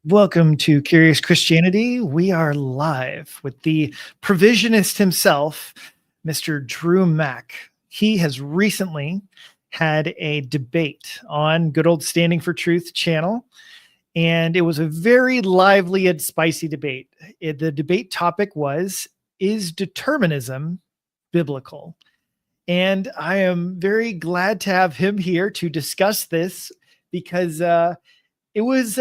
Welcome to Curious Christianity. We are live with the provisionist himself, Mr. Drew Mack. He has recently had a debate on good old Standing for Truth channel, and it was a very lively and spicy debate. The debate topic was, is determinism biblical? And I am very glad to have him here to discuss this because it was,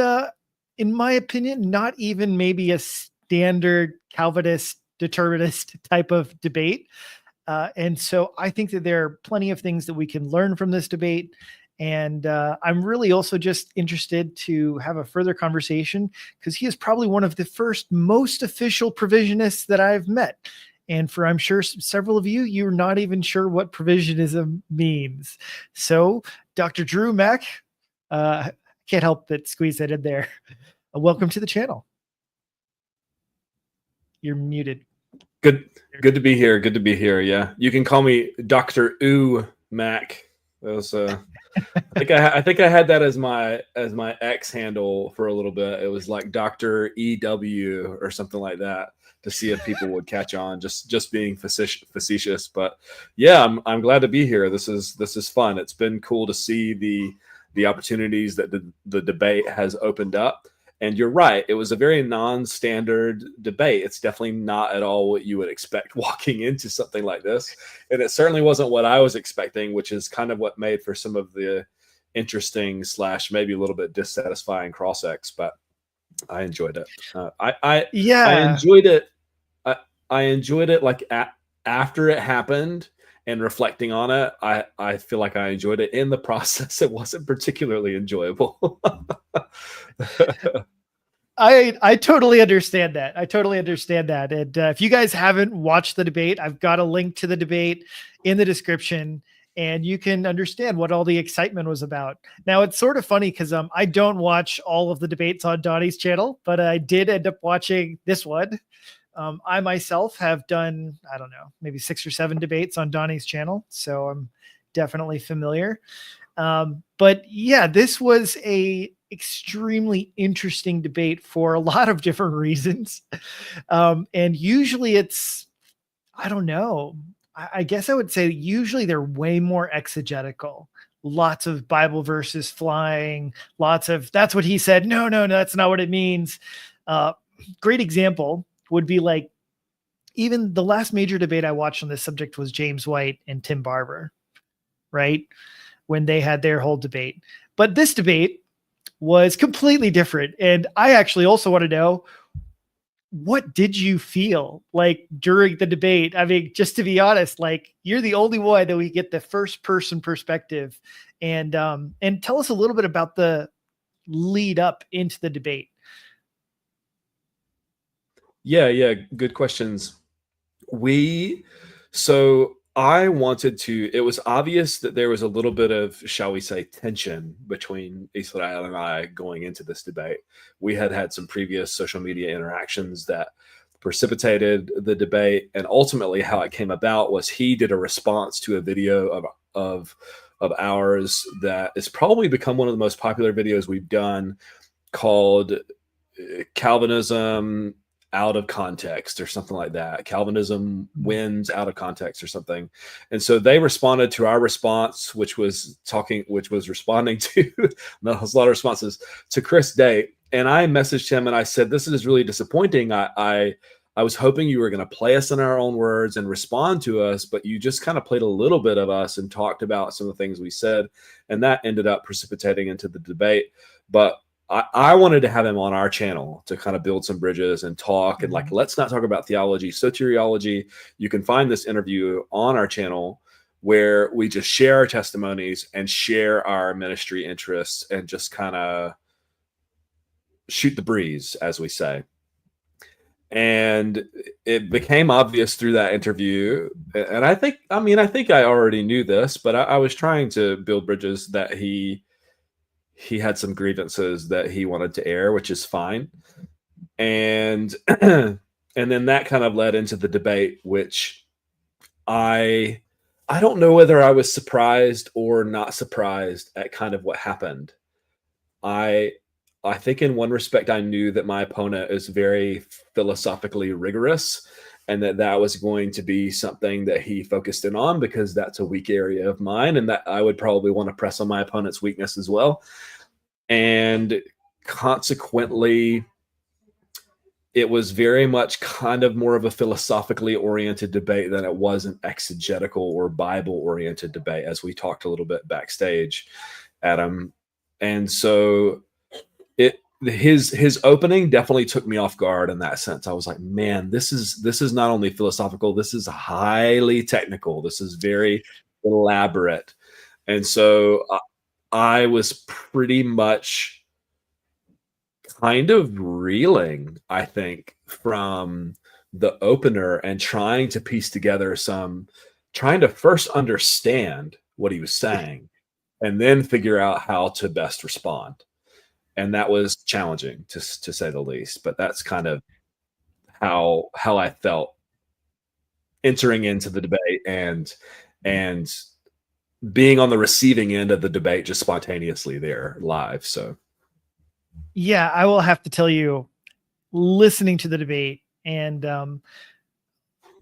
in my opinion, not even maybe a standard Calvinist determinist type of debate. And so I think that there are plenty of things that we can learn from this debate. And I'm really also just interested to have a further conversation because he is probably one of the first most official provisionists that I've met. And for I'm sure several of you, you're not even sure what provisionism means. So, Dr. Drew Mack, can't help but squeeze that in there. Welcome to the channel. You're muted. Good to be here. Good to be here. Yeah, you can call me Dr. Mac. That was I think I had that as my X handle for a little bit. It was like Dr. EW or something like that to see if people would catch on. Just being facetious, but yeah, I'm glad to be here. This is fun. It's been cool to see the opportunities that the debate has opened up. And you're right, it was a very non-standard debate. It's definitely not at all what you would expect walking into something like this. And it certainly wasn't what I was expecting, which is kind of what made for some of the interesting / maybe a little bit dissatisfying cross-ex, but I enjoyed it. I enjoyed it. I enjoyed it like after it happened and reflecting on it. I feel like I enjoyed it. In the process, it wasn't particularly enjoyable. I totally understand that. And if you guys haven't watched the debate, I've got a link to the debate in the description, and you can understand what all the excitement was about. Now, it's sort of funny because I don't watch all of the debates on Donnie's channel, but I did end up watching this one. I myself have done, I don't know, maybe 6 or 7 debates on Donnie's channel, so I'm definitely familiar. But yeah, this was a extremely interesting debate for a lot of different reasons. And usually it's, I don't know, I guess I would say usually they're way more exegetical. Lots of Bible verses flying, lots of, that's what he said. No, that's not what it means. Great example would be like, even the last major debate I watched on this subject was James White and Tim Barber, right? When they had their whole debate. But this debate was completely different. And I actually also want to know, what did you feel like during the debate? I mean, just to be honest, like, you're the only one that we get the first person perspective. And tell us a little bit about the lead up into the debate. Yeah, good questions. I wanted to, it was obvious that there was a little bit of, shall we say, tension between Isreal and I going into this debate. We had some previous social media interactions that precipitated the debate, and ultimately how it came about was he did a response to a video of ours that has probably become one of the most popular videos we've done, called Calvinism out of context or something like that. Calvinism wins out of context or something. And so they responded to our response, which was responding to a lot of responses to Chris Day. And I messaged him and I said, this is really disappointing. I was hoping you were going to play us in our own words and respond to us, but you just kind of played a little bit of us and talked about some of the things we said. And that ended up precipitating into the debate. But I wanted to have him on our channel to kind of build some bridges and talk. And like, let's not talk about theology, soteriology. You can find this interview on our channel where we just share our testimonies and share our ministry interests and just kind of shoot the breeze, as we say. And it became obvious through that interview. And I think I already knew this, but I was trying to build bridges that he had some grievances that he wanted to air, which is fine. And and then that kind of led into the debate, which I don't know whether I was surprised or not surprised at kind of what happened. I I think in one respect, I knew that my opponent is very philosophically rigorous, and that was going to be something that he focused in on, because that's a weak area of mine, and that I would probably want to press on my opponent's weakness as well. And consequently, it was very much kind of more of a philosophically oriented debate than it was an exegetical or Bible oriented debate, as we talked a little bit backstage, Adam. And so his opening definitely took me off guard in that sense. I was like, man, this is not only philosophical, this is highly technical. This is very elaborate. And so I was pretty much kind of reeling, I think, from the opener and trying to piece together trying to first understand what he was saying and then figure out how to best respond. And that was challenging to say the least, but that's kind of how I felt entering into the debate and being on the receiving end of the debate just spontaneously there live. So yeah, I will have to tell you, listening to the debate, and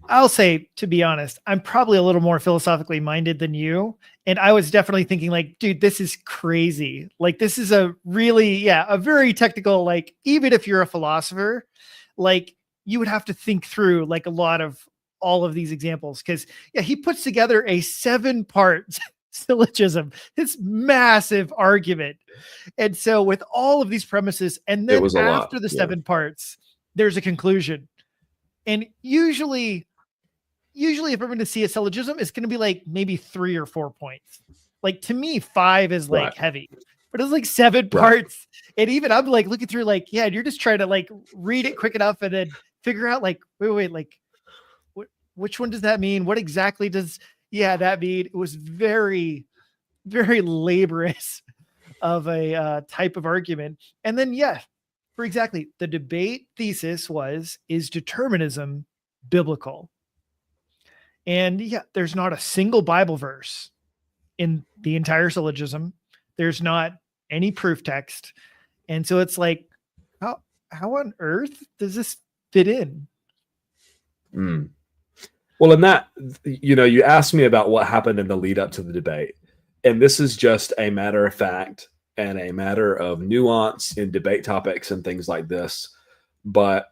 I'll say, to be honest, I'm probably a little more philosophically minded than you. And I was definitely thinking like, dude, this is crazy. Like, this is a very technical, like, even if you're a philosopher, like, you would have to think through like a lot of all of these examples. Cause he puts together a 7-part syllogism, this massive argument. And so with all of these premises, and then after the 7 parts, there's a conclusion. And usually if I'm going to see a syllogism, it's going to be like maybe 3 or 4 points. Like, to me, 5 is like heavy, but it's like 7 parts. And even I'm like looking through like, yeah, you're just trying to like read it quick enough and then figure out like, wait, like which one does that mean? What exactly does that mean? It was very, very laborious of a type of argument. And then, for exactly, the debate thesis is determinism biblical? And there's not a single Bible verse in the entire syllogism. There's not any proof text. And so it's like, how on earth does this fit in? Well, in that, you asked me about what happened in the lead up to the debate. And this is just a matter of fact and a matter of nuance in debate topics and things like this. But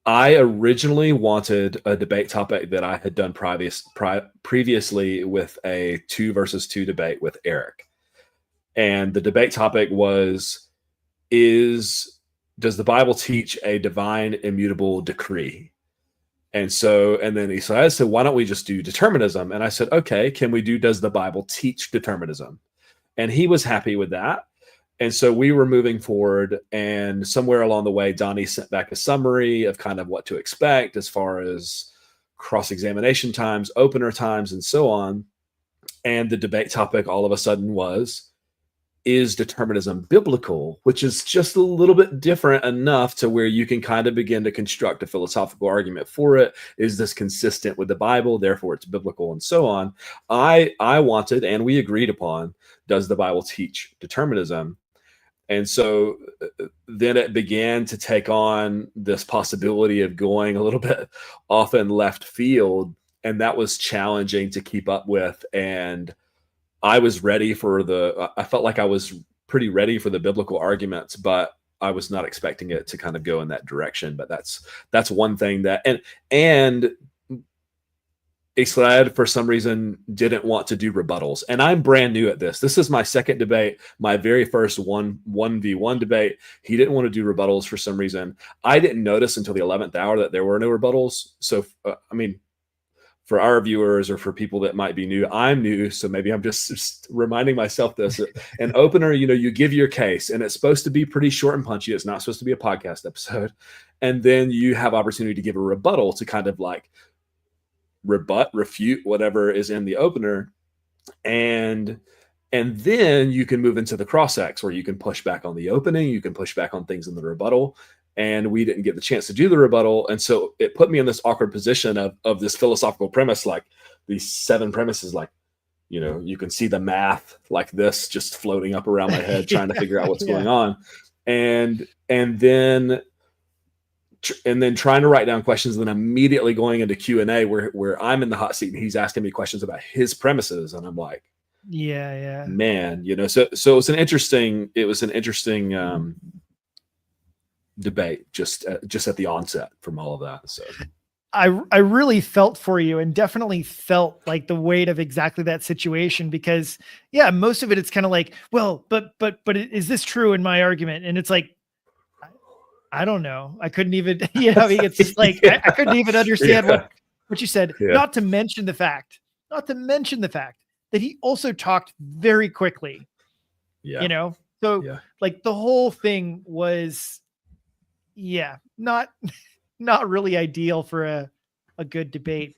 I originally wanted a debate topic that I had done previously with a 2 versus 2 debate with Eric. And the debate topic was, does the Bible teach a divine immutable decree? And then Isreal said, why don't we just do determinism? And I said, okay, can we do, does the Bible teach determinism? And he was happy with that. And so we were moving forward, and somewhere along the way, Donnie sent back a summary of kind of what to expect as far as cross-examination times, opener times, and so on. And the debate topic all of a sudden was, is determinism biblical? Which is just a little bit different enough to where you can kind of begin to construct a philosophical argument for it. Is this consistent with the Bible? Therefore, it's biblical, and so on. I wanted, and we agreed upon, does the Bible teach determinism? And so then it began to take on this possibility of going a little bit off in left field. And that was challenging to keep up with. And I was ready I felt like I was pretty ready for the biblical arguments, but I was not expecting it to kind of go in that direction. But that's one thing that, and Isreal, for some reason, didn't want to do rebuttals. And I'm brand new at this. This is my second debate, my very first 1v1 debate. He didn't want to do rebuttals for some reason. I didn't notice until the 11th hour that there were no rebuttals. So, for our viewers or for people that might be new, I'm new, so maybe I'm just reminding myself this. An opener, you give your case, and it's supposed to be pretty short and punchy. It's not supposed to be a podcast episode. And then you have opportunity to give a rebuttal to kind of like refute whatever is in the opener. And then you can move into the cross-ex, where you can push back on the opening, you can push back on things in the rebuttal. And we didn't get the chance to do the rebuttal. And so it put me in this awkward position of this philosophical premise, like these 7 premises, like, you can see the math like this just floating up around my head, trying to figure out what's going on. and then trying to write down questions, and then immediately going into Q&A where I'm in the hot seat and he's asking me questions about his premises, and I'm like, yeah, man, so it was an interesting debate just at the onset from all of that. So I really felt for you, and definitely felt like the weight of exactly that situation, because yeah, most of it's kind of like, well, but is this true in my argument? And it's like, I don't know. I couldn't even, it's just like, yeah. I couldn't even understand what you said, Yeah. not to mention the fact that he also talked very quickly, so like the whole thing was, not really ideal for a good debate.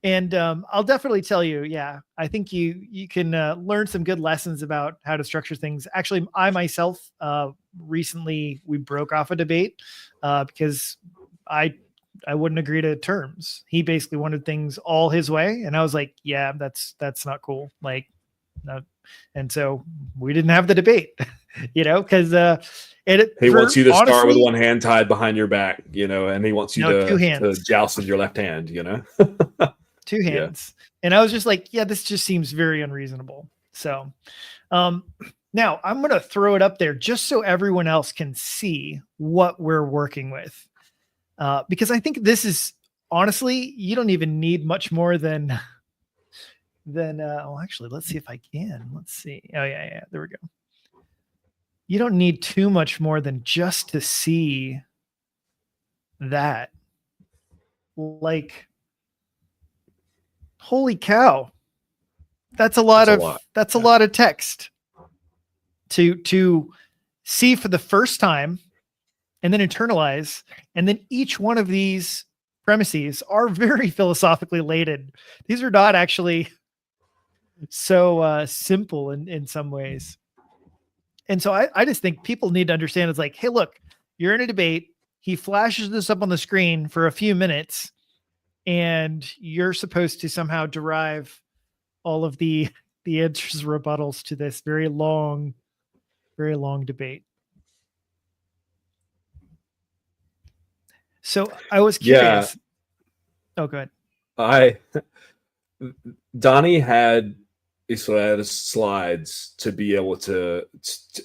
And I'll definitely tell you, I think you can learn some good lessons about how to structure things. Actually, I myself, recently we broke off a debate because I wouldn't agree to terms. He basically wanted things all his way, and I was like, yeah, that's not cool. Like, no. And so we didn't have the debate, because he wants you to start with one hand tied behind your back, and he wants you to joust with your left hand, two hands. And I was just like, this just seems very unreasonable. So now I'm going to throw it up there just so everyone else can see what we're working with. Because I think this is, honestly, you don't even need much more than actually, let's see if I can. Let's see. Oh yeah, there we go. You don't need too much more than just to see that. Like, holy cow. That's a lot of text to see for the first time and then internalize. And then each one of these premises are very philosophically laden. These are not actually so simple in some ways. And so I just think people need to understand, it's like, hey, look, you're in a debate. He flashes this up on the screen for a few minutes, and you're supposed to somehow derive all of the answers, rebuttals to this very long debate. So I was curious. Oh, go ahead. Donnie had Isreal's slides to be able to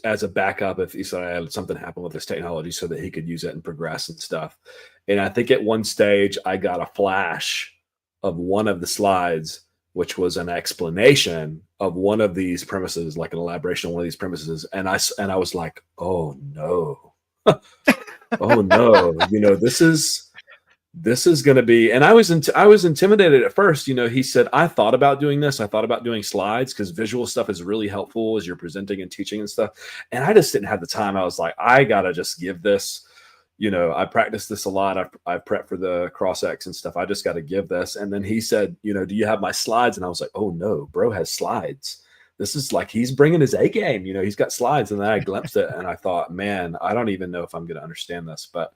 as a backup if Isreal something happened with this technology, so that he could use it and progress and stuff. And I think at one stage I got a flash of one of the slides, which was an explanation of one of these premises, like an elaboration on one of these premises. And I was like, oh no, oh no, this is going to be, and I was intimidated at first. He said, I thought about doing this. I thought about doing slides because visual stuff is really helpful as you're presenting and teaching and stuff. And I just didn't have the time. I was like, I got to just give this, I practiced this a lot. I prepped for the cross-ex and stuff. I just got to give this. And then he said, do you have my slides? And I was like, oh no, bro has slides. This is like, he's bringing his A game, he's got slides. And then I glimpsed it and I thought, man, I don't even know if I'm going to understand this, but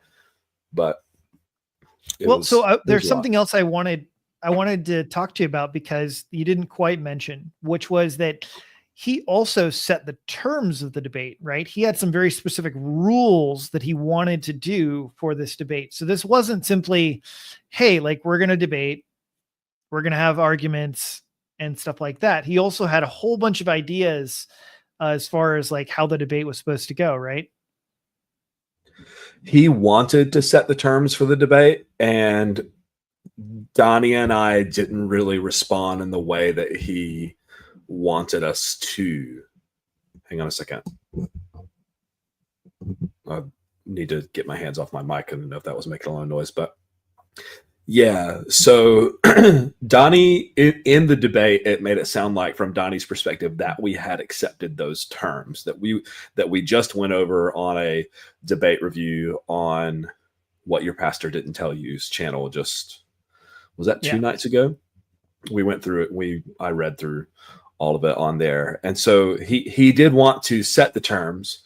there's something else I wanted to talk to you about, because you didn't quite mention, which was that he also set the terms of the debate, right? He had some very specific rules that he wanted to do for this debate. So this wasn't simply, hey, like, we're going to debate, we're going to have arguments and stuff like that. He also had a whole bunch of ideas as far as like how the debate was supposed to go, right? He wanted to set the terms for the debate, and Donnie and I didn't really respond in the way that he wanted us to. Hang on a second. I need to get my hands off my mic. I don't know if that was making a lot of noise, but yeah. So Donnie, in the debate, it made it sound like, from Donnie's perspective, that we had accepted those terms, that we just went over on a debate review on What Your Pastor Didn't Tell You's channel. Just, was that 2 nights ago? We went through it. I read through all of it on there. And so he did want to set the terms,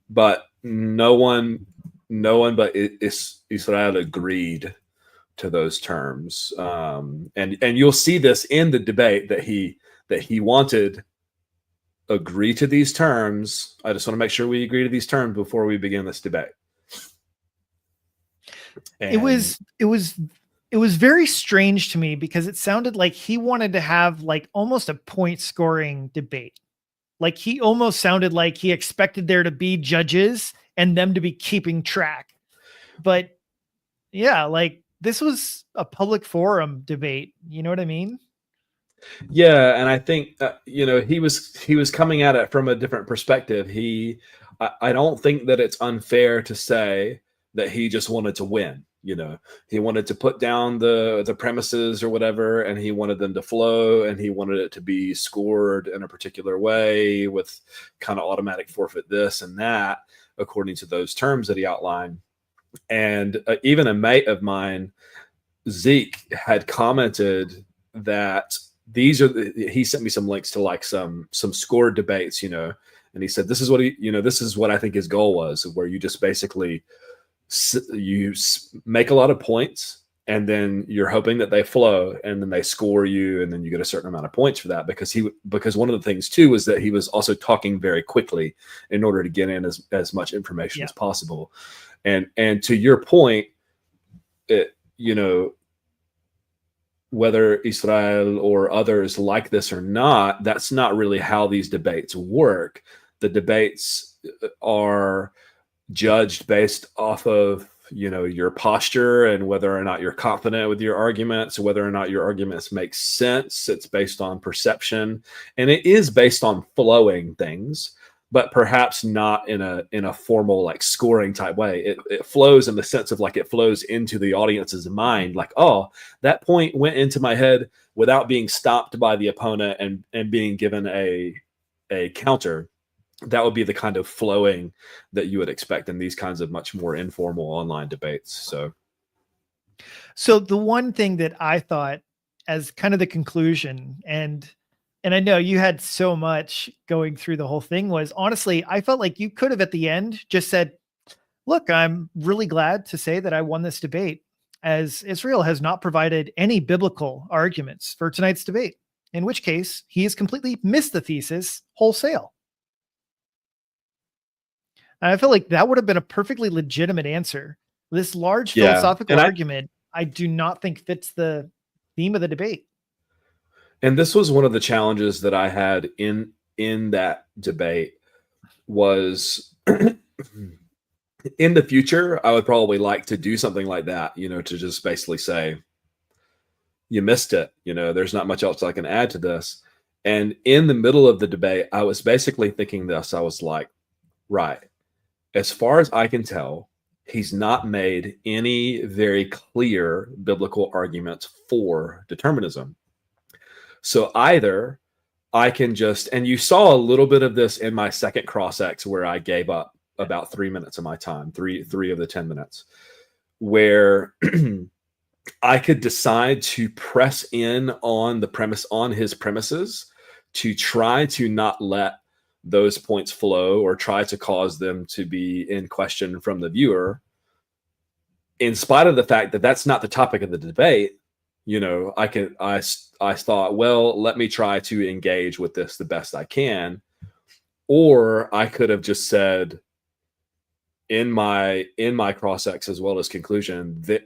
but no one but Isreal agreed to those terms. And you'll see this in the debate that he wanted agree to these terms. I just want to make sure we agree to these terms before we begin this debate. And it was very strange to me because it sounded like he wanted to have like almost a point scoring debate. Like he almost sounded like he expected there to be judges and them to be keeping track. But yeah, like this was a public forum debate. You know what I mean? yeah, and I think he was coming at it from a different perspective. I don't think that it's unfair to say that he just wanted to win. He wanted to put down the premises or whatever, and he wanted them to flow, and he wanted it to be scored in a particular way with kind of automatic forfeit this and that according to those terms that he outlined. And even a mate of mine, Zeke, had commented that he sent me some links to like some scored debates, and he said this is what I think his goal was, where you just basically you make a lot of points and then you're hoping that they flow and then they score you and then you get a certain amount of points for that, because one of the things too was that he was also talking very quickly in order to get in as much information as possible. And to your point, whether Isreal or others like this or not, that's not really how these debates work. The debates are judged based off of your posture and whether or not you're confident with your arguments, whether or not your arguments make sense. It's based on perception, and it is based on flowing things, but perhaps not in a formal like scoring type way. It flows in the sense of like it flows into the audience's mind, like, oh, that point went into my head without being stopped by the opponent and being given a counter. That would be the kind of flowing that you would expect in these kinds of much more informal online debates. So the one thing that I thought as kind of the conclusion, and I know you had so much going through the whole thing, was honestly, I felt like you could have at the end just said, look, I'm really glad to say that I won this debate, as Isreal has not provided any biblical arguments for tonight's debate, in which case he has completely missed the thesis wholesale. And I feel like that would have been a perfectly legitimate answer. This large philosophical argument, I do not think fits the theme of the debate. And this was one of the challenges that I had in that debate was in the future, I would probably like to do something like that, to just basically say, you missed it. There's not much else I can add to this. And in the middle of the debate, I was basically thinking this. I was like, right, as far as I can tell, he's not made any very clear biblical arguments for determinism. So either I can just, and you saw a little bit of this in my second cross-ex where I gave up about 3 minutes of my time, three of the 10 minutes, where I could decide to press in on his premises to try to not let those points flow or try to cause them to be in question from the viewer, in spite of the fact that that's not the topic of the debate. I thought, well, let me try to engage with this the best I can. Or I could have just said in my cross-ex as well as conclusion that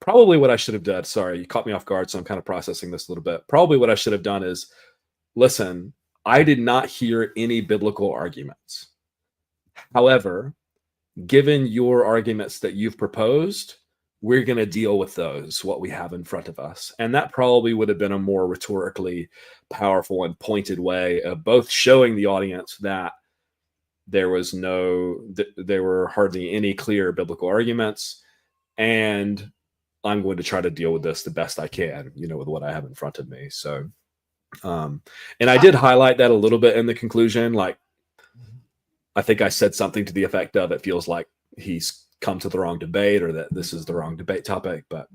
probably what I should have done, sorry, you caught me off guard, so I'm kind of processing this a little bit. Probably what I should have done is, listen, I did not hear any biblical arguments. However, given your arguments that you've proposed, we're going to deal with those, what we have in front of us. And that probably would have been a more rhetorically powerful and pointed way of both showing the audience that there were hardly any clear biblical arguments, and I'm going to try to deal with this the best I can, with what I have in front of me. So, and I did highlight that a little bit in the conclusion. Like, I think I said something to the effect of, it feels like he's come to the wrong debate or that this is the wrong debate topic, but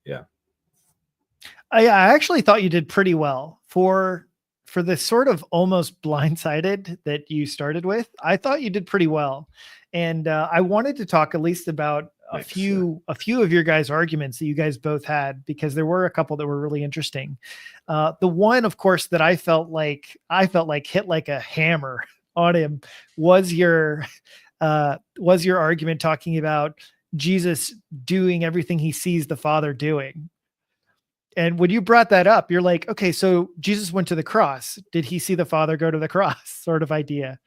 yeah. I actually thought you did pretty well for this sort of almost blindsided that you started with. I thought you did pretty well. And I wanted to talk at least about a Thanks. Yeah. few of your guys' arguments that you guys both had, because there were a couple that were really interesting. The one, of course, that I felt like hit like a hammer on him was your argument talking about Jesus doing everything he sees the Father doing. And when you brought that up, you're like, okay, so Jesus went to the cross. Did he see the Father go to the cross? Sort of idea.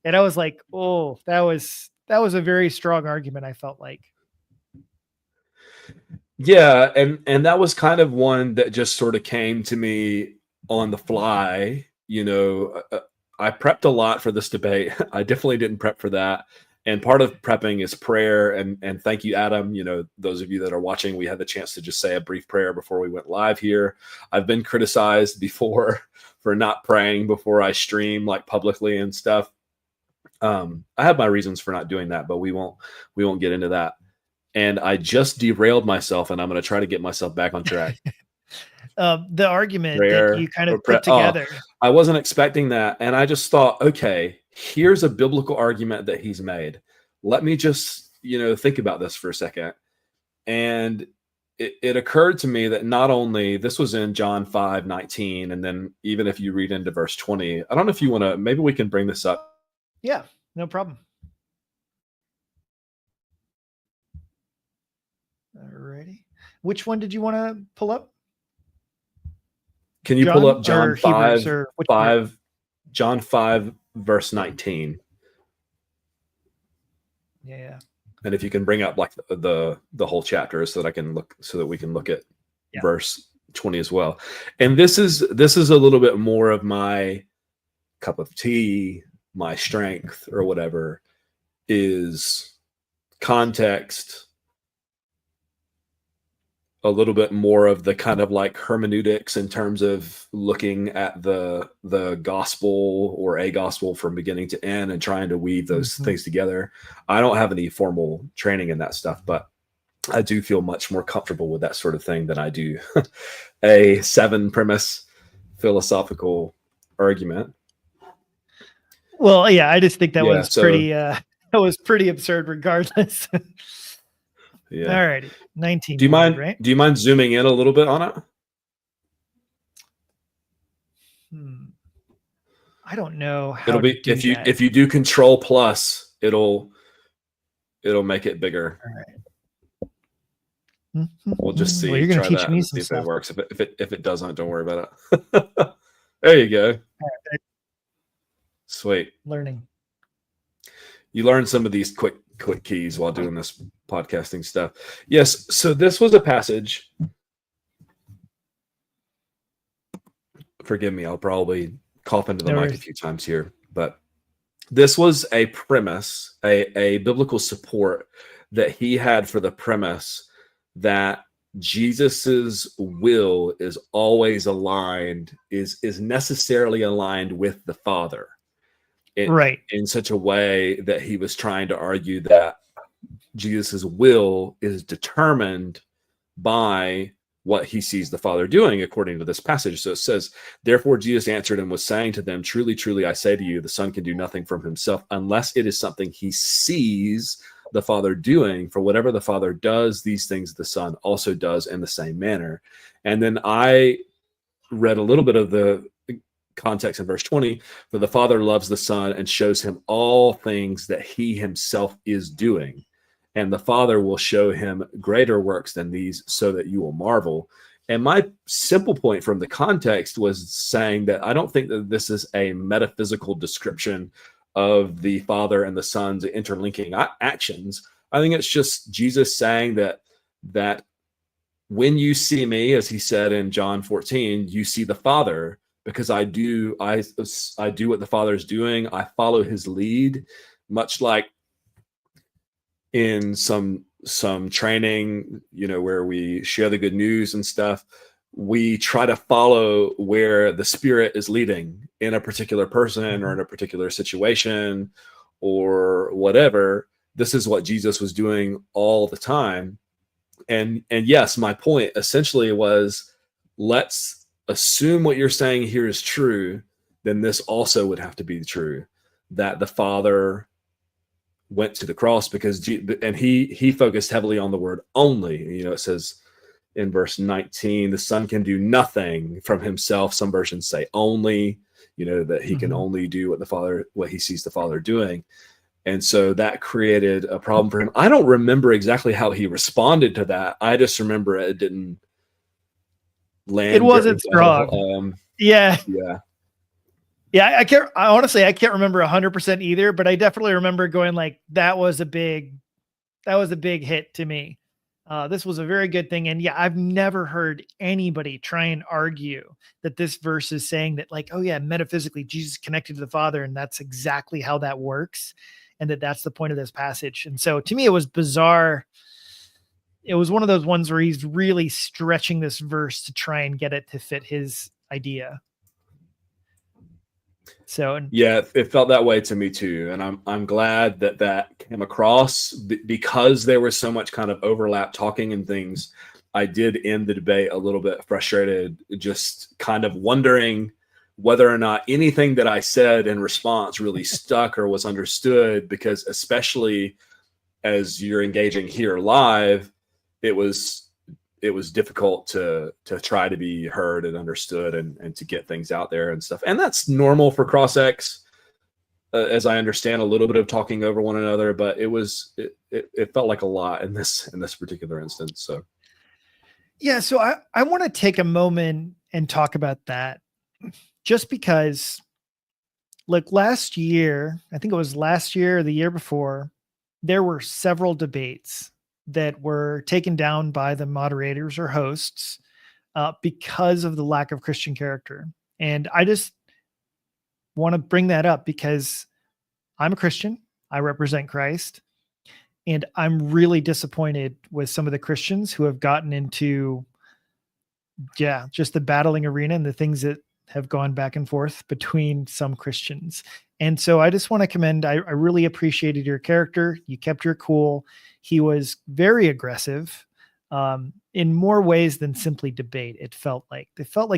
And I was like, oh, that was a very strong argument, I felt like. Yeah, and that was kind of one that just sort of came to me on the fly. I prepped a lot for this debate. I definitely didn't prep for that. And part of prepping is prayer. And thank you, Adam. Those of you that are watching, we had the chance to just say a brief prayer before we went live here. I've been criticized before for not praying before I stream, like publicly and stuff. I have my reasons for not doing that, but we won't get into that. And I just derailed myself, and I'm going to try to get myself back on track. The argument that you kind of put together. I wasn't expecting that. And I just thought, okay, here's a biblical argument that he's made. Let me just, think about this for a second. And it occurred to me that not only this was in John 5:19, and then even if you read into verse 20, I don't know if you want to, maybe we can bring this up. Yeah, no problem. Alrighty. Which one did you want to pull up? Can you pull up John 5, John 5, verse 19? Yeah. And if you can bring up like the whole chapter so that we can look at verse 20 as well. And this is a little bit more of my cup of tea, my strength or whatever, is context, a little bit more of the kind of like hermeneutics in terms of looking at the gospel or a gospel from beginning to end and trying to weave those things together. I don't have any formal training in that stuff, but I do feel much more comfortable with that sort of thing than I do a 7-premise philosophical argument. Well, yeah, I just think that was pretty absurd regardless. Yeah. All righty. 19. Do you mind, right? Do you mind zooming in a little bit on it? I don't know how it'll be if you do Control Plus, it'll make it bigger. All right. We'll just see. Well, you're going to teach me some see stuff. If it works. If it doesn't, don't worry about it. There you go. Right. Sweet. Learning. You learn some of these quick keys while doing this podcasting stuff. Yes. So this was a passage. Forgive me. I'll probably cough into the mic a few times here, but this was a premise, a biblical support that he had for the premise that Jesus's will is always aligned, is necessarily aligned with the Father. In such a way that he was trying to argue that Jesus's will is determined by what he sees the Father doing, according to this passage. So it says, therefore Jesus answered and was saying to them, truly, truly, I say to you, the Son can do nothing from himself unless it is something he sees the Father doing. For whatever the Father does, these things the Son also does in the same manner. And then I read a little bit of the context in verse 20, for the Father loves the Son and shows him all things that he himself is doing. And the Father will show him greater works than these so that you will marvel. And my simple point from the context was saying that I don't think that this is a metaphysical description of the Father and the Son's interlinking actions. I think it's just Jesus saying that when you see me, as he said in John 14, you see the Father, because I do what the Father is doing. I follow his lead, much like in some training, where we share the good news and stuff. We try to follow where the Spirit is leading in a particular person or in a particular situation or whatever. This is what Jesus was doing all the time. And yes, my point essentially was, let's assume what you're saying here is true, then this also would have to be true, that the Father went to the cross, because and he focused heavily on the word only. You know, it says in verse 19, the Son can do nothing from himself. Some versions say only, you know, that he can only do what he sees the Father doing. And so that created a problem for him. I don't remember exactly how he responded to that. I just remember it didn't land. It wasn't strong. Yeah. I honestly, I can't remember 100% either, but I definitely remember going like, that was a big hit to me. This was a very good thing. And yeah, I've never heard anybody try and argue that this verse is saying that, like, oh yeah, metaphysically Jesus connected to the Father, and that's exactly how that works, and that's the point of this passage. And so to me, it was bizarre. It was one of those ones where he's really stretching this verse to try and get it to fit his idea. So yeah, it felt that way to me too, and I'm glad that came across, because there was so much kind of overlap talking and things. I did end the debate a little bit frustrated, just kind of wondering whether or not anything that I said in response really stuck or was understood, because especially as you're engaging here live, it was difficult to try to be heard and understood and to get things out there and stuff. And that's normal for cross-ex, as I understand, a little bit of talking over one another, but it felt like a lot in this particular instance. So yeah, so I want to take a moment and talk about that, just because, look, last year, I think it was last year or the year before, there were several debates that were taken down by the moderators or hosts because of the lack of Christian character. And I just want to bring that up because I'm a Christian. I represent Christ. And I'm really disappointed with some of the Christians who have gotten into, just the battling arena and the things that have gone back and forth between some Christians. And so I just want to commend, I really appreciated your character. You kept your cool. He was very aggressive in more ways than simply debate. It felt like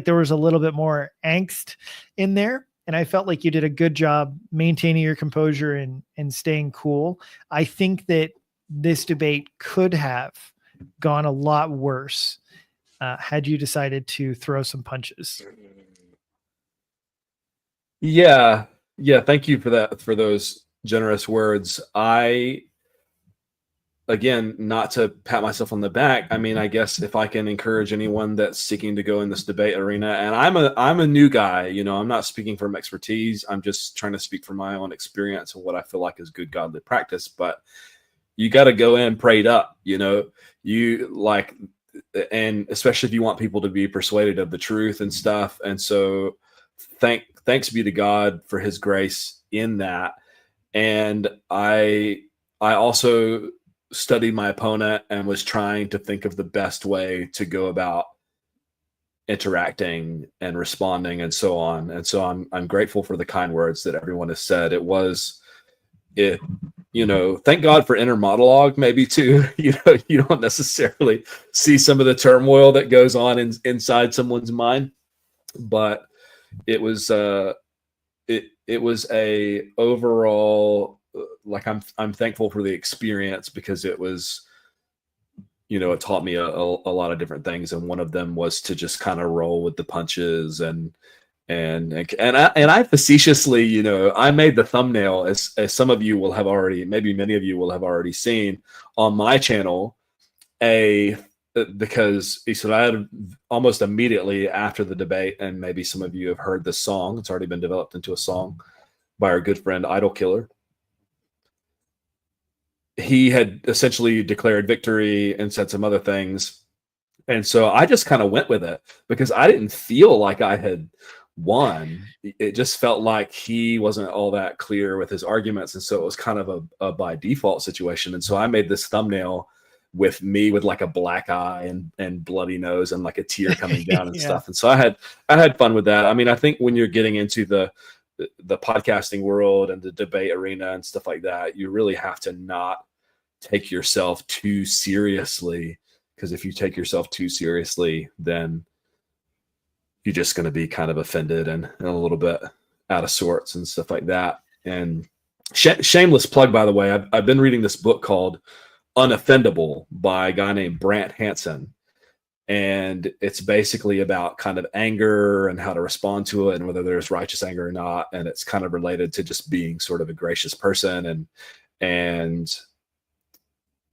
there was a little bit more angst in there. And I felt like you did a good job maintaining your composure and staying cool. I think that this debate could have gone a lot worse had you decided to throw some punches. yeah. Thank you for that, for those generous words. Again, not to pat myself on the back, I mean, I guess if I can encourage anyone that's seeking to go in this debate arena, and I'm a new guy, you know, I'm not speaking from expertise. I'm just trying to speak from my own experience and what I feel like is good godly practice. But you got to go in prayed up, you know, and especially if you want people to be persuaded of the truth and stuff. And so thanks be to God for his grace in that. And I also studied my opponent and was trying to think of the best way to go about interacting and responding and so on. And so I'm grateful for the kind words that everyone has said. You know, thank God for inner monologue, maybe too. You know, you don't necessarily see some of the turmoil that goes on inside someone's mind, but it was it was a overall, like, I'm thankful for the experience, because it was, you know, it taught me a lot of different things, and one of them was to just kind of roll with the punches and I facetiously, you know, I made the thumbnail, as some of you will have already, maybe many of you will have already seen on my channel, because Isreal, almost immediately after the debate, and maybe some of you have heard this song, it's already been developed into a song by our good friend Idol Killer. He had essentially declared victory and said some other things. And so I just kind of went with it, because I didn't feel like I had won. It just felt like he wasn't all that clear with his arguments. And so it was kind of a by default situation. And so I made this thumbnail with me with like a black eye and bloody nose and like a tear coming down and stuff. And so I had fun with that. I mean, I think when you're getting into the podcasting world and the debate arena and stuff like that, you really have to not take yourself too seriously, because if you take yourself too seriously, then you're just going to be kind of offended and a little bit out of sorts and stuff like that. And Shameless plug, by the way. I've been reading this book called Unoffendable by a guy named Brant Hansen. And it's basically about kind of anger and how to respond to it and whether there's righteous anger or not. And it's kind of related to just being sort of a gracious person and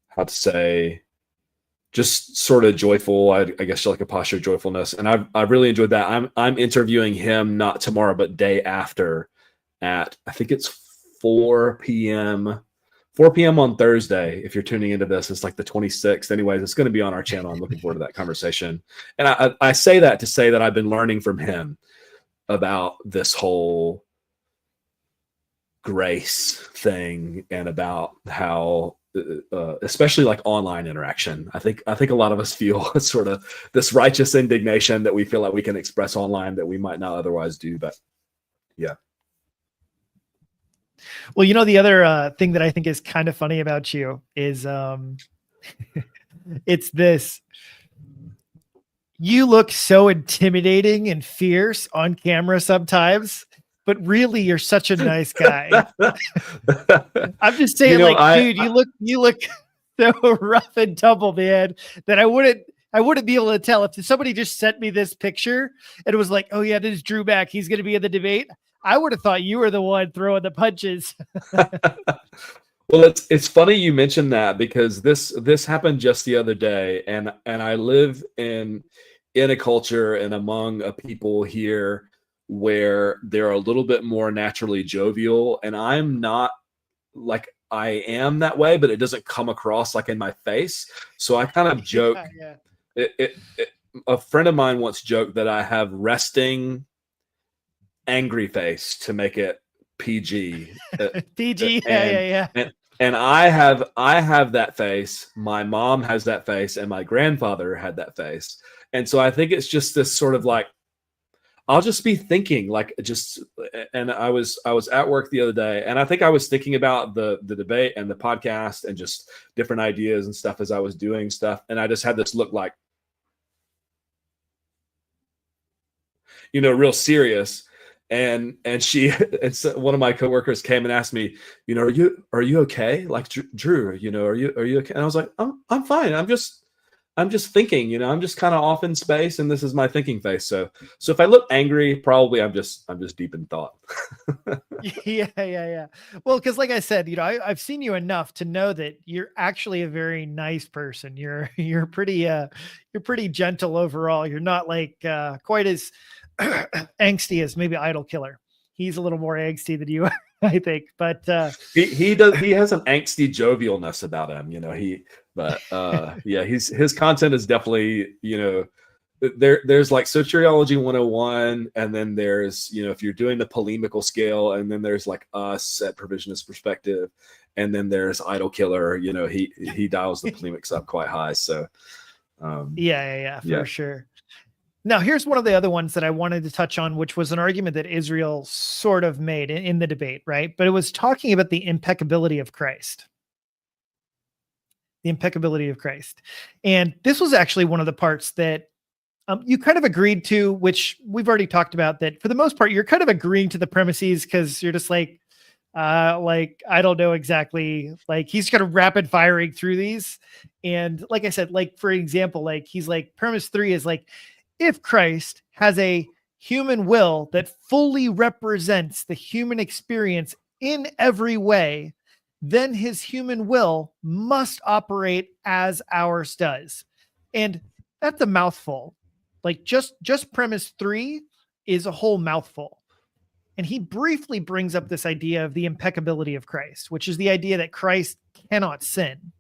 how to say, just sort of joyful. I guess like a posture of joyfulness. And I've really enjoyed that. I'm interviewing him not tomorrow, but day after at, I think it's 4 p.m. on Thursday. If you're tuning into this, it's like the 26th. Anyways, it's going to be on our channel. I'm looking forward to that conversation. And I say that to say that I've been learning from him about this whole grace thing and about how, especially like online interaction. I think a lot of us feel sort of this righteous indignation that we feel like we can express online that we might not otherwise do. But yeah. Well, the other thing that I think is kind of funny about you is it's this. You look so intimidating and fierce on camera sometimes, but really you're such a nice guy. I'm just saying, dude, you look so rough and tumble, man, that I wouldn't be able to tell if somebody just sent me this picture and it was like, oh yeah, this is Drew Mack. He's going to be in the debate. I would have thought you were the one throwing the punches. Well, it's funny you mentioned that because this happened just the other day, and I live in a culture and among a people here where they're a little bit more naturally jovial, and I'm not like I am that way, but it doesn't come across like in my face. So I kind of joke. Yeah. A friend of mine once joked that I have resting angry face to make it PG. PG, yeah. And I have that face. My mom has that face, and my grandfather had that face. And so I think it's just this sort of like, I'll just be thinking like just. And I was at work the other day, and I think I was thinking about the debate and the podcast and just different ideas and stuff as I was doing stuff, and I just had this look like, real serious. And so one of my coworkers came and asked me, are you okay? Like, Drew, are you okay? And I was like, I'm fine. I'm just thinking, I'm just kind of off in space, and this is my thinking face. So if I look angry, probably I'm just deep in thought. Yeah. Well, because like I said, I've seen you enough to know that you're actually a very nice person. You're pretty gentle overall. You're not like quite as angsty as maybe Idol Killer. He's a little more angsty than you are, I think. But he has an angsty jovialness about him, yeah, his content is definitely, there's like Soteriology 101, and then there's, if you're doing the polemical scale, and then there's like us at Provisionist Perspective, and then there's Idol Killer, he dials the polemics up quite high. So yeah, for sure. Now, here's one of the other ones that I wanted to touch on, which was an argument that Isreal sort of made in the debate, right? But it was talking about the impeccability of Christ. The impeccability of Christ. And this was actually one of the parts that you kind of agreed to, which we've already talked about, that for the most part, you're kind of agreeing to the premises because you're just like, I don't know exactly, like he's kind of rapid firing through these. And like I said, like, for example, like he's like, premise 3 is like, if Christ has a human will that fully represents the human experience in every way, then his human will must operate as ours does. And that's a mouthful. Like just premise 3 is a whole mouthful. And he briefly brings up this idea of the impeccability of Christ, which is the idea that Christ cannot sin.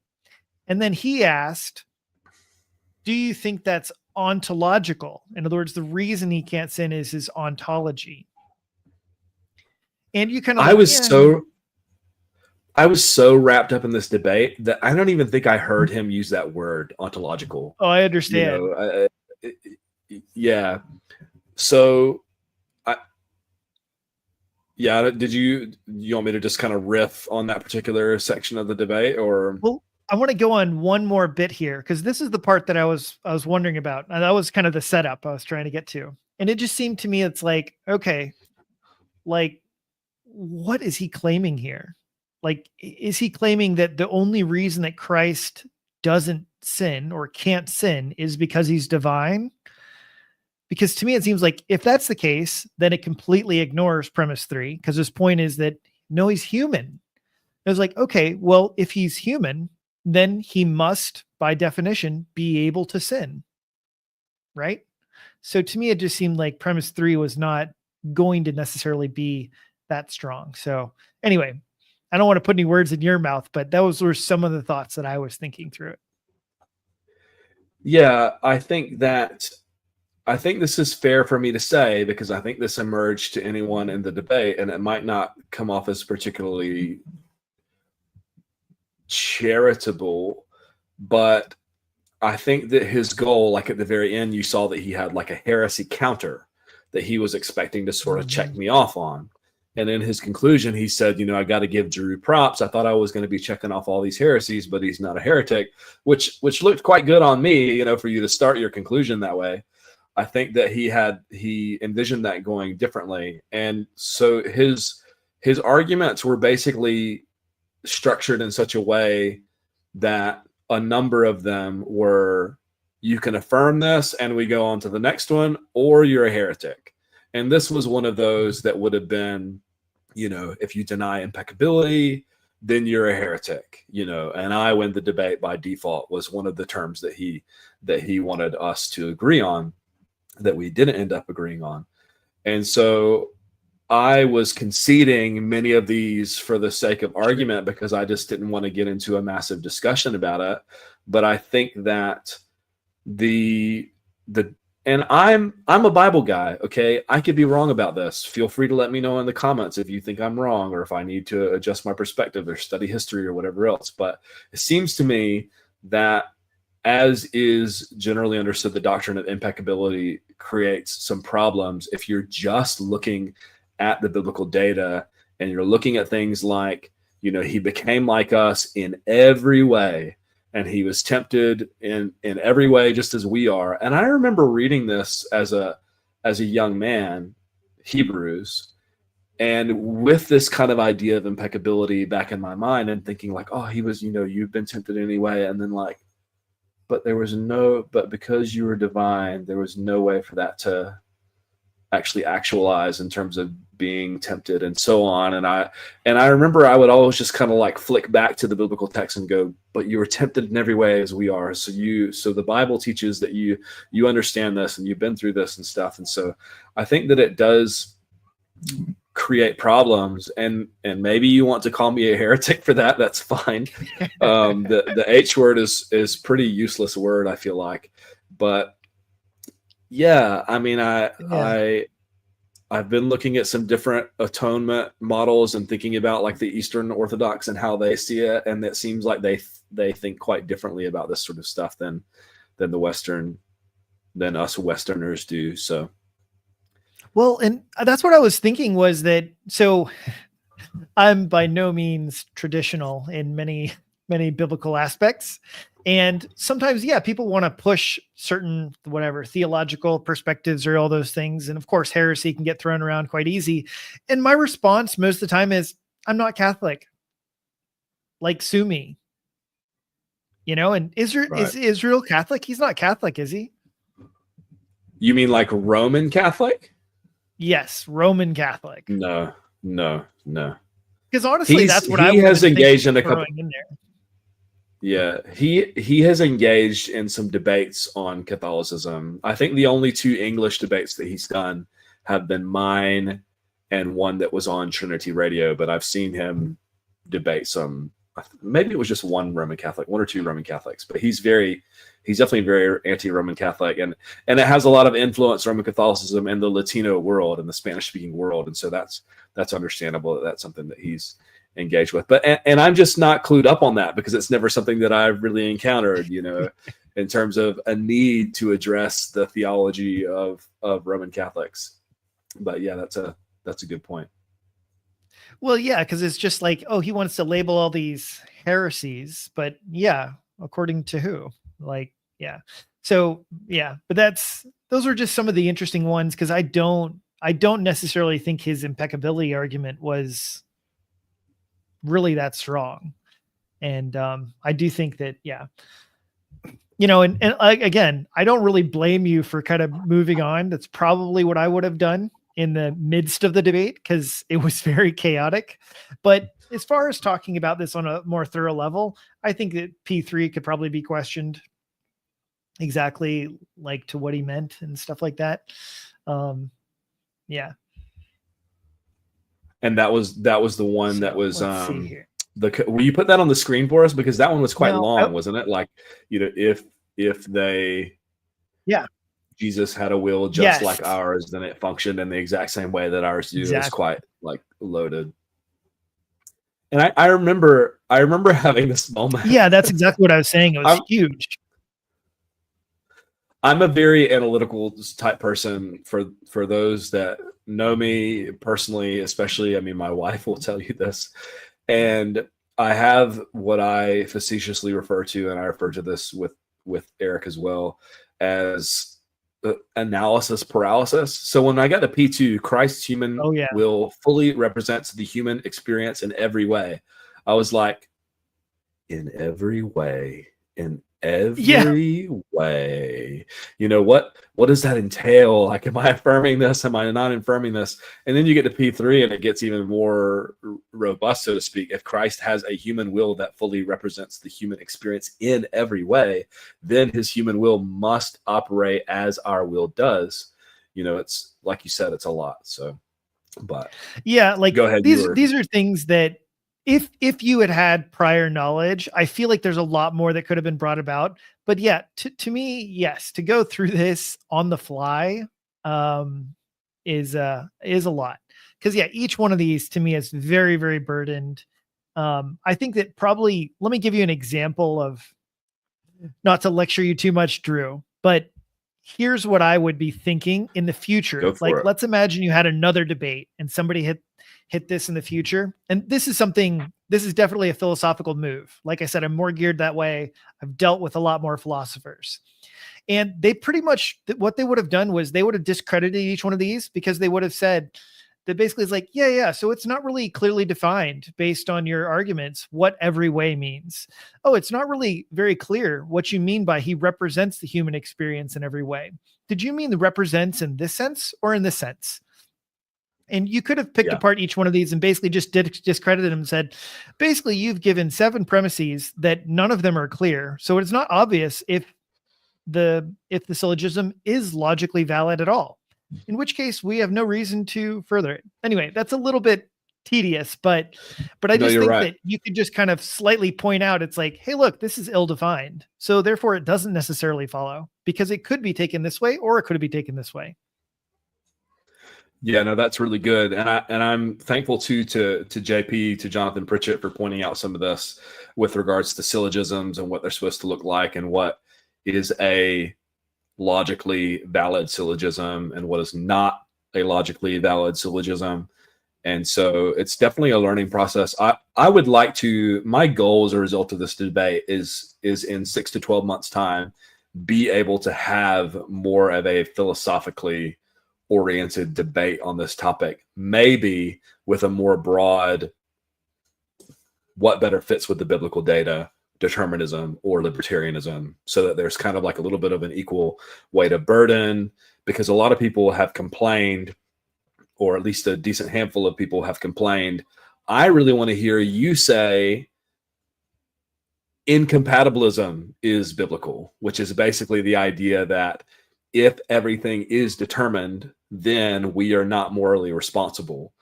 And then he asked, do you think that's ontological? In other words, the reason he can't sin is his ontology. And you kind of, I was so wrapped up in this debate that I don't even think I heard him use that word, ontological. Oh, I understand. Yeah. So did you want me to just kind of riff on that particular section of the debate, or? Well, I want to go on one more bit here, because this is the part that I was wondering about. And that was kind of the setup I was trying to get to. And it just seemed to me, it's like, okay, like, what is he claiming here? Like, is he claiming that the only reason that Christ doesn't sin or can't sin is because he's divine? Because to me, it seems like if that's the case, then it completely ignores premise 3, because his point is that no, he's human. It was like, okay, well, if he's human, then he must, by definition, be able to sin, right? So to me, it just seemed like premise 3 was not going to necessarily be that strong. So anyway, I don't want to put any words in your mouth, but those were some of the thoughts that I was thinking through it. Yeah, I think this is fair for me to say, because I think this emerged to anyone in the debate, and it might not come off as particularly charitable, but I think that his goal, like at the very end, you saw that he had like a heresy counter that he was expecting to sort of check me off on. And in his conclusion, he said, I got to give Drew props. I thought I was going to be checking off all these heresies, but he's not a heretic, which looked quite good on me, for you to start your conclusion that way. I think that he envisioned that going differently. And so his arguments were basically structured in such a way that a number of them were, you can affirm this and we go on to the next one, or you're a heretic. And this was one of those that would have been, if you deny impeccability, then you're a heretic, and I win the debate by default was one of the terms that he wanted us to agree on, that we didn't end up agreeing on. And so I was conceding many of these for the sake of argument, because I just didn't want to get into a massive discussion about it. But I think that and I'm a Bible guy, okay? I could be wrong about this. Feel free to let me know in the comments if you think I'm wrong, or if I need to adjust my perspective or study history or whatever else. But it seems to me that, as is generally understood, the doctrine of impeccability creates some problems if you're just looking at the biblical data and you're looking at things like, he became like us in every way, and he was tempted in every way just as we are. And I remember reading this as a young man, Hebrews, and with this kind of idea of impeccability back in my mind, and thinking like, oh, he was, you've been tempted anyway. And then like, but because you were divine, there was no way for that to actually actualize in terms of being tempted and so on. And I remember I would always just kind of like flick back to the biblical text and go, but you were tempted in every way as we are. So the Bible teaches that you understand this and you've been through this and stuff. And so I think that it does create problems, and maybe you want to call me a heretic for that. That's fine. The H word is pretty useless word, I feel like, but yeah, I mean, I've been looking at some different atonement models and thinking about like the Eastern Orthodox and how they see it, and it seems like they think quite differently about this sort of stuff than us Westerners do. So, well, and that's what I was thinking was that. So, I'm by no means traditional in many biblical aspects. And sometimes, yeah, people want to push certain theological perspectives or all those things. And of course, heresy can get thrown around quite easy. And my response most of the time is, I'm not Catholic. Like, sue me. And Israel, right. Is Israel Catholic? He's not Catholic, is he? You mean like Roman Catholic? Yes, Roman Catholic. No. Because honestly, that's what he has engaged in a couple. In there. Yeah, he has engaged in some debates on Catholicism. I think the only 2 English debates that he's done have been mine and one that was on Trinity Radio, but I've seen him debate some, maybe it was just one or 2 Roman Catholics, but he's definitely very anti-Roman Catholic, and it has a lot of influence, Roman Catholicism, in the Latino world and the Spanish-speaking world, and so that's understandable that that's something that he's engaged with. But and I'm just not clued up on that, because it's never something that I've really encountered, in terms of a need to address the theology of Roman Catholics. But yeah, that's a good point. Well, yeah, because it's just like, oh, he wants to label all these heresies, but yeah, according to who? Like, yeah. So yeah, but those are just some of the interesting ones, because I don't necessarily think his impeccability argument was really that strong. And I do think that, yeah, you know, and again, I don't really blame you for kind of moving on. That's probably what I would have done in the midst of the debate, because it was very chaotic. But as far as talking about this on a more thorough level, I think that P3 could probably be questioned exactly like to what he meant and stuff like that. Yeah. And that was the one that So was let's see here. will you put that on the screen for us, because that one was quite Now, long, wasn't it? Like, you know, if they yeah, Jesus had a will just yes, like ours, then it functioned in the exact same way that ours do. It was exactly. quite like loaded. And I remember having this moment. Yeah, that's exactly what I was saying. It was I'm, huge. I'm a very analytical type person. For those that know me personally, especially, I mean, my wife will tell you this. And I have what I facetiously refer to, and I refer to this with Eric as well, as analysis paralysis. So when I got to P2, Christ's human Oh yeah. will fully represents the human experience in every way. I was like, in every way, in Yeah. every way. You know, what does that entail? Like, am I affirming this? Am I not affirming this? And then you get to P3 and it gets even more robust, so to speak. If Christ has a human will that fully represents the human experience in every way, then his human will must operate as our will does. You know, it's like you said, it's a lot. So, but yeah, like go ahead. these are things that if you had prior knowledge, I feel like there's a lot more that could have been brought about. But yeah, to me, yes, to go through this on the fly is a lot. Because yeah, each one of these to me is very, very burdened. I think that probably, let me give you an example of, not to lecture you too much, Drew, but here's what I would be thinking in the future. Go for Like, it. let's imagine you had another debate and somebody hit this in the future. And this is definitely a philosophical move. Like I said, I'm more geared that way. I've dealt with a lot more philosophers. And they pretty much, what they would have done was they would have discredited each one of these, because they would have said that basically it's like, yeah. So it's not really clearly defined based on your arguments what every way means. Oh, it's not really very clear what you mean by he represents the human experience in every way. Did you mean the represents in this sense or in this sense? And you could have picked apart each one of these and basically just discredited them and said, basically, you've given 7 premises that none of them are clear. So it's not obvious if the syllogism is logically valid at all, in which case we have no reason to further it. Anyway, that's a little bit tedious, but I just think that you could just kind of slightly point out, it's like, hey, look, this is ill-defined. So therefore it doesn't necessarily follow, because it could be taken this way or it could be taken this way. Yeah, no, that's really good. And I'm thankful too to JP, to Jonathan Pritchett, for pointing out some of this with regards to syllogisms and what they're supposed to look like, and what is a logically valid syllogism and what is not a logically valid syllogism. And so it's definitely a learning process. I would like to, my goal as a result of this debate is in 6 to 12 months time, be able to have more of a philosophically oriented debate on this topic, maybe with a more broad, what better fits with the biblical data, determinism or libertarianism, so that there's kind of like a little bit of an equal weight of burden, because a lot of people have complained, or at least a decent handful of people have complained. I really want to hear you say incompatibilism is biblical, which is basically the idea that if everything is determined, then we are not morally responsible.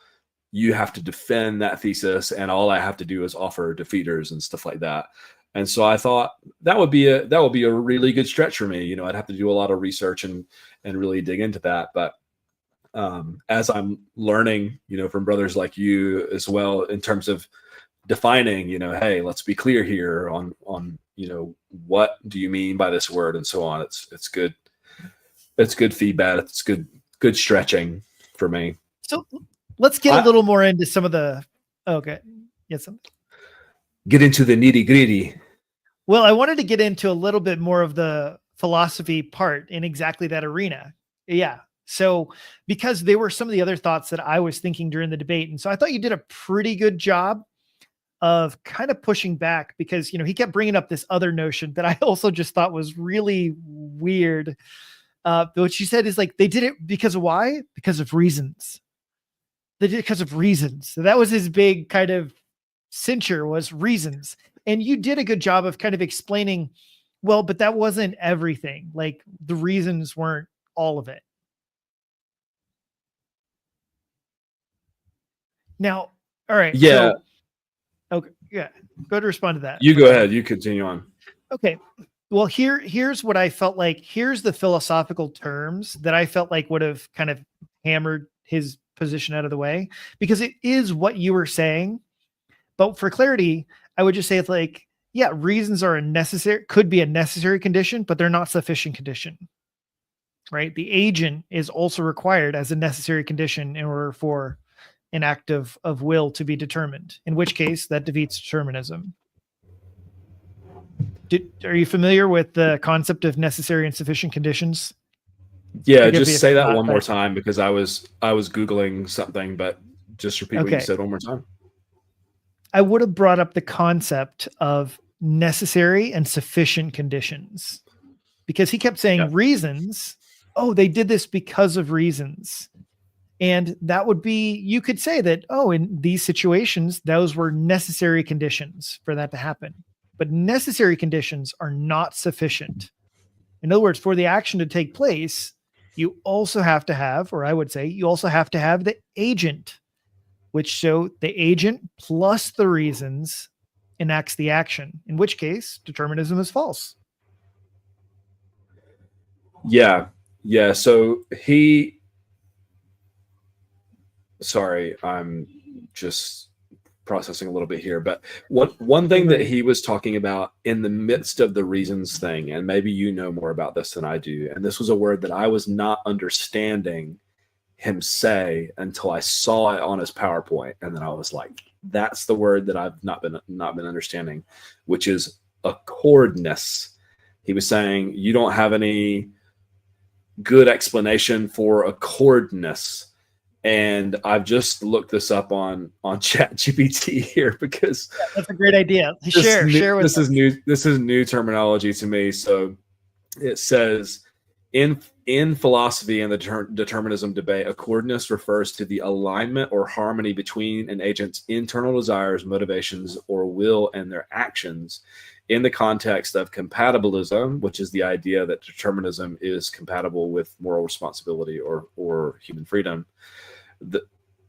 You have to defend that thesis, and all I have to do is offer defeaters and stuff like that. And so I thought that would be a really good stretch for me. You know, I'd have to do a lot of research and really dig into that. But as I'm learning, you know, from brothers like you as well, in terms of defining, you know, hey, let's be clear here on you know, what do you mean by this word, and so on. It's good. It's good feedback. It's good stretching for me. So let's get a little more into some of the, okay. Yes. Get into the nitty gritty. Well, I wanted to get into a little bit more of the philosophy part in exactly that arena. Yeah. So, because they were some of the other thoughts that I was thinking during the debate. And so I thought you did a pretty good job of kind of pushing back because, he kept bringing up this other notion that I also just thought was really weird. What she said is like, they did it because of why? Because of reasons. They did it because of reasons. So that was his big kind of censure, was reasons. And you did a good job of kind of explaining, well, but that wasn't everything. Like the reasons weren't all of it. Now, all right. Yeah. So, okay. Yeah. Go to respond to that. You go ahead. You continue on. Okay. Well, here's what I felt like. Here's the philosophical terms that I felt like would have kind of hammered his position out of the way, because it is what you were saying. But for clarity, I would just say it's like, yeah, reasons are could be a necessary condition, but they're not sufficient condition, right? The agent is also required as a necessary condition in order for an act of will to be determined, in which case that defeats determinism. Are you familiar with the concept of necessary and sufficient conditions? Yeah, just say that one more time, because I was Googling something, but just repeat what you said one more time. I would have brought up the concept of necessary and sufficient conditions, because he kept saying reasons. Oh, they did this because of reasons. And that would be, you could say that, oh, in these situations, those were necessary conditions for that to happen. But necessary conditions are not sufficient. In other words, for the action to take place, you also have to have, or I would say, you also have to have the agent, which show the agent plus the reasons enacts the action, in which case determinism is false. Yeah. Yeah. So sorry, I'm just processing a little bit here, but one thing that he was talking about in the midst of the reasons thing, and maybe you know more about this than I do, and this was a word that I was not understanding him say until I saw it on his PowerPoint, and then I was like, that's the word that I've not been understanding, which is accordness. He was saying you don't have any good explanation for accordness. And I've just looked this up on ChatGPT here, because that's a great idea. Share with us. This is new terminology to me. So it says in philosophy and the determinism debate, accordness refers to the alignment or harmony between an agent's internal desires, motivations, or will and their actions in the context of compatibilism, which is the idea that determinism is compatible with moral responsibility or human freedom.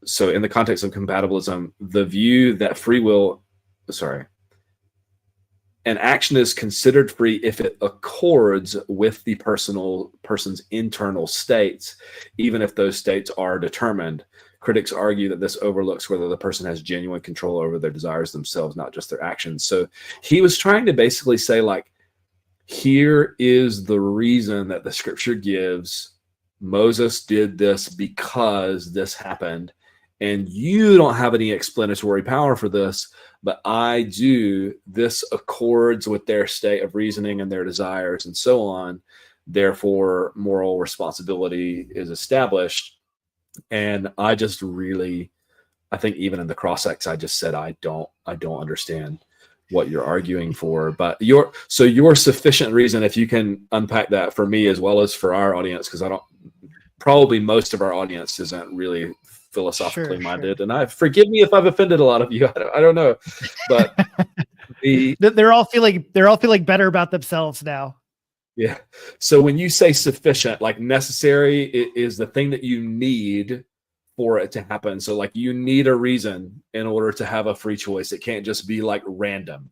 So in the context of compatibilism, the view that an action is considered free if it accords with the person's internal states, even if those states are determined. Critics argue that this overlooks whether the person has genuine control over their desires themselves, not just their actions. So he was trying to basically say, like, here is the reason that the scripture gives. Moses did this because this happened, and you don't have any explanatory power for this, but I do. This accords with their state of reasoning and their desires and so on. Therefore, moral responsibility is established. And I just really, I think even in the cross-ex, I just said, I don't understand what you're arguing for. But your sufficient reason, if you can unpack that for me as well as for our audience, because probably most of our audience isn't really philosophically minded, and I forgive me if I've offended a lot of you. I don't know, but they're all feeling better about themselves now. Yeah. So when you say sufficient, like necessary is the thing that you need for it to happen. So like you need a reason in order to have a free choice. It can't just be like random.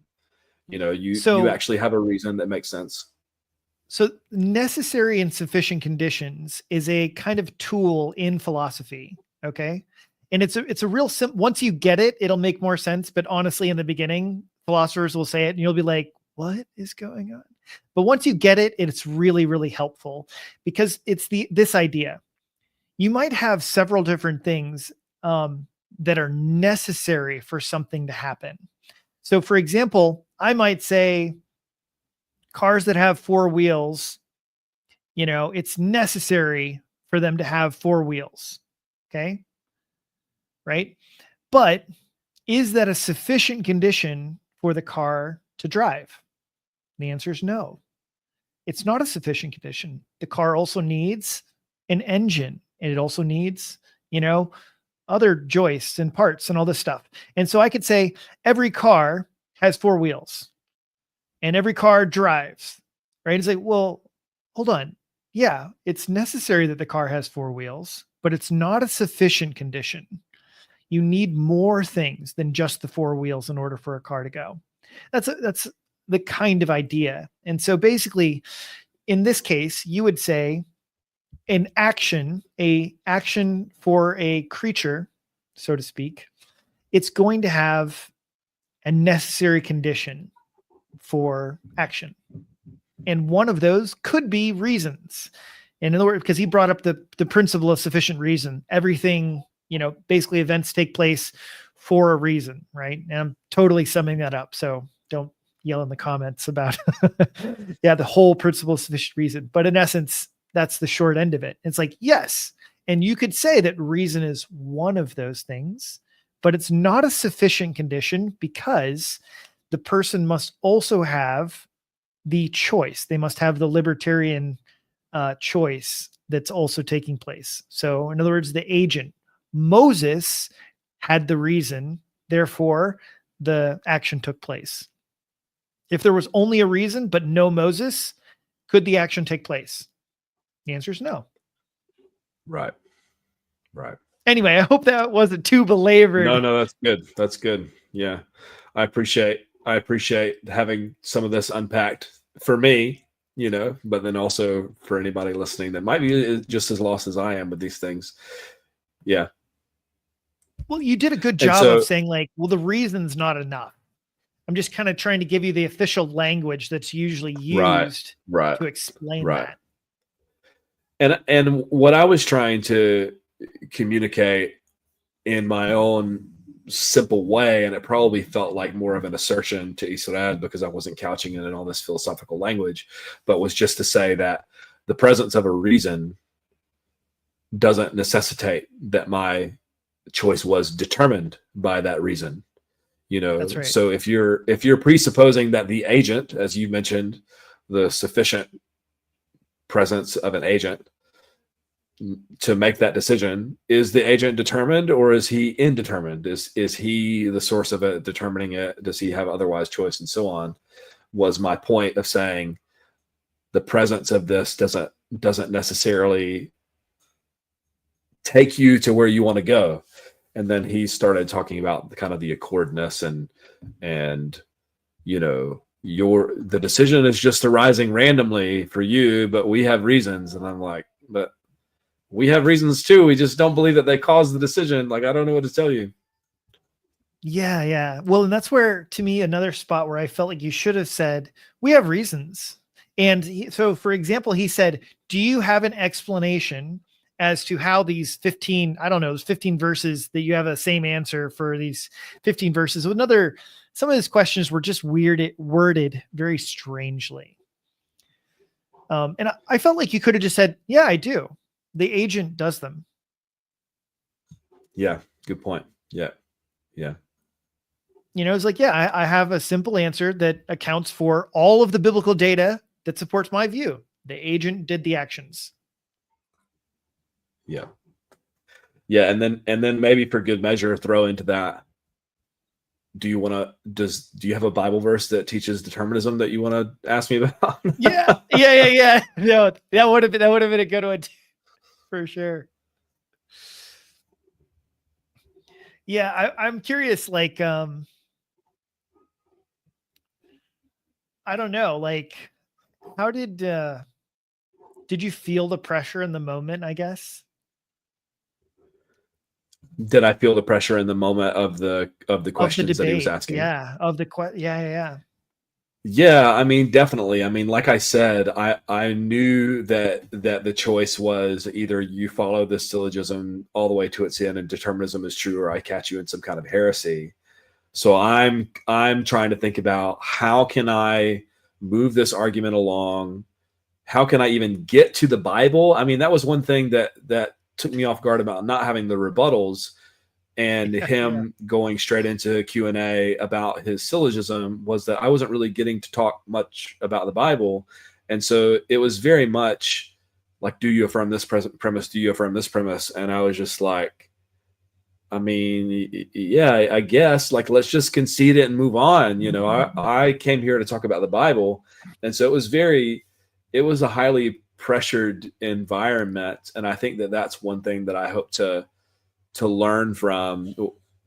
You actually have a reason that makes sense. So necessary and sufficient conditions is a kind of tool in philosophy. Okay. And it's a real once you get it, it'll make more sense. But honestly, in the beginning, philosophers will say it and you'll be like, what is going on? But once you get it, it's really, really helpful, because it's this idea. You might have several different things that are necessary for something to happen. So for example, I might say cars that have four wheels, it's necessary for them to have four wheels. Okay. Right. But is that a sufficient condition for the car to drive? The answer is no. It's not a sufficient condition. The car also needs an engine, and it also needs, other joists and parts and all this stuff. And so I could say every car has four wheels and every car drives, right? It's like, well, hold on. Yeah, it's necessary that the car has four wheels, but it's not a sufficient condition. You need more things than just the four wheels in order for a car to go. That's the kind of idea. And so basically, in this case, you would say an action for a creature, so to speak, it's going to have a necessary condition for action. And one of those could be reasons. In other words, because he brought up the principle of sufficient reason. Everything, basically events take place for a reason, right? And I'm totally summing that up. So don't yell in the comments about, the whole principle of sufficient reason. But in essence, that's the short end of it. It's like, yes. And you could say that reason is one of those things, but it's not a sufficient condition because the person must also have the choice. They must have the libertarian choice that's also taking place. So in other words, the agent, Moses, had the reason, therefore the action took place. If there was only a reason, but no Moses, could the action take place? The answer is no. Right. Anyway, I hope that wasn't too belabored. No, that's good. That's good. Yeah. I appreciate having some of this unpacked for me, but then also for anybody listening that might be just as lost as I am with these things. Yeah. Well, you did a good job of saying the reason's not enough. I'm just kind of trying to give you the official language that's usually used to explain that. And what I was trying to communicate in my own simple way, and it probably felt like more of an assertion to Isreal because I wasn't couching it in all this philosophical language, but was just to say that the presence of a reason doesn't necessitate that my choice was determined by that reason. That's right. So if you're presupposing that the agent, as you mentioned, the sufficient presence of an agent to make that decision, is the agent determined or is he indeterminate? Is he the source of it, determining it? Does he have otherwise choice, and so on? Was my point of saying the presence of this doesn't necessarily take you to where you want to go. And then he started talking about the kind of the accordness and the decision is just arising randomly for you, but we have reasons. And I'm like, but we have reasons too. We just don't believe that they caused the decision. Like, I don't know what to tell you. Yeah. Well, and that's where, to me, another spot where I felt like you should have said, we have reasons. And so, for example, he said, do you have an explanation as to how these 15 verses that you have the same answer for these 15 verses? Some of his questions were just worded very strangely. And I felt like you could have just said, yeah, I do. The agent does them. Yeah. Good point. Yeah. It's like, yeah, I have a simple answer that accounts for all of the biblical data that supports my view. The agent did the actions. Yeah. And then maybe for good measure, throw into that. Do you have a Bible verse that teaches determinism that you want to ask me about? Yeah. No, that would have been a good one too, for sure. Yeah. I'm curious, I don't know, how did you feel the pressure in the moment, I guess? Did I feel the pressure in the moment of the questions that he was asking? Yeah. Yeah. I mean, definitely. I mean, like I said, I knew that the choice was either you follow this syllogism all the way to its end and determinism is true, or I catch you in some kind of heresy. So I'm trying to think about how can I move this argument along? How can I even get to the Bible? I mean, that was one thing that took me off guard about not having the rebuttals, and Yeah, yeah. him going straight into Q&A about his syllogism was that I wasn't really getting to talk much about the Bible. And so it was very much like, do you affirm this premise? Do you affirm this premise? And I was just like, I mean, yeah, I guess, like, let's just concede it and move on. You know, I came here to talk about the Bible. And so it was a highly pressured environment. And I think that that's one thing that I hope to learn from.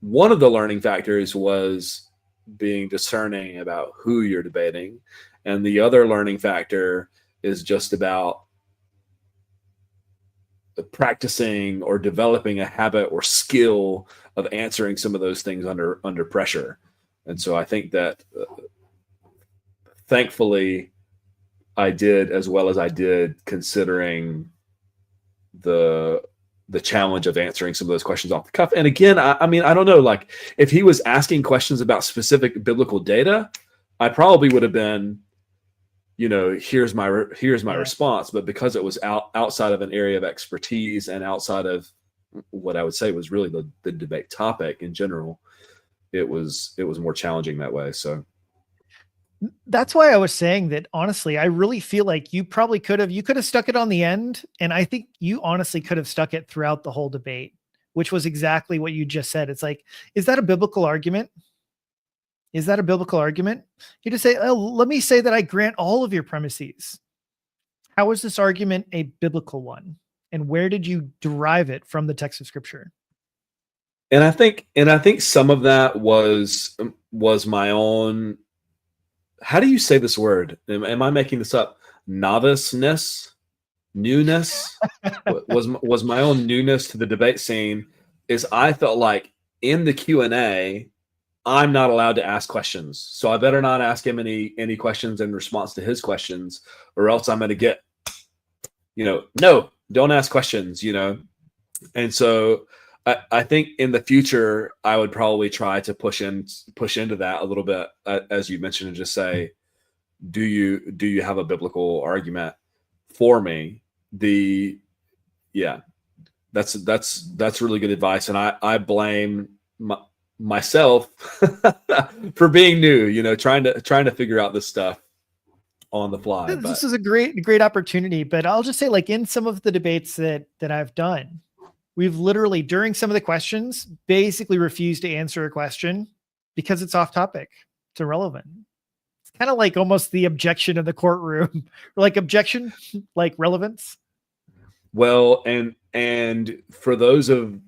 One of the learning factors was being discerning about who you're debating. And the other learning factor is just about practicing or developing a habit or skill of answering some of those things under pressure. And so I think that thankfully I did as well as I did, considering the challenge of answering some of those questions off the cuff. And again, I mean, I don't know, like, if he was asking questions about specific biblical data, I probably would have been, you know, here's my response. But because it was outside of an area of expertise and outside of what I would say was really the debate topic in general, it was more challenging that way. So That's why I was saying that, honestly, I really feel like you could have stuck it on the end. And I think you honestly could have stuck it throughout the whole debate, which was exactly what you just said. It's like, is that a biblical argument? Is that a biblical argument? You just say, oh, let me say that I grant all of your premises. How is this argument a biblical one? And where did you derive it from the text of scripture? and I think some of that was my own, how do you say this word? Am I making this up? Noviceness, newness was my own newness to the debate scene. Is I felt like in the Q&A, I'm not allowed to ask questions, so I better not ask him any questions in response to his questions, or else I'm going to get, you know, no, don't ask questions, you know. And so I think in the future I would probably try to push into that a little bit, as you mentioned, and just say, do you have a biblical argument for me? That's really good advice, and I blame myself for being new, you know, trying to figure out this stuff on the fly. This But is a great opportunity, but I'll just say, like, in some of the debates that I've done, we've literally, during some of the questions, basically refused to answer a question because it's off topic. It's irrelevant. It's kind of like almost the objection in the courtroom, like objection, like relevance. well, and for those of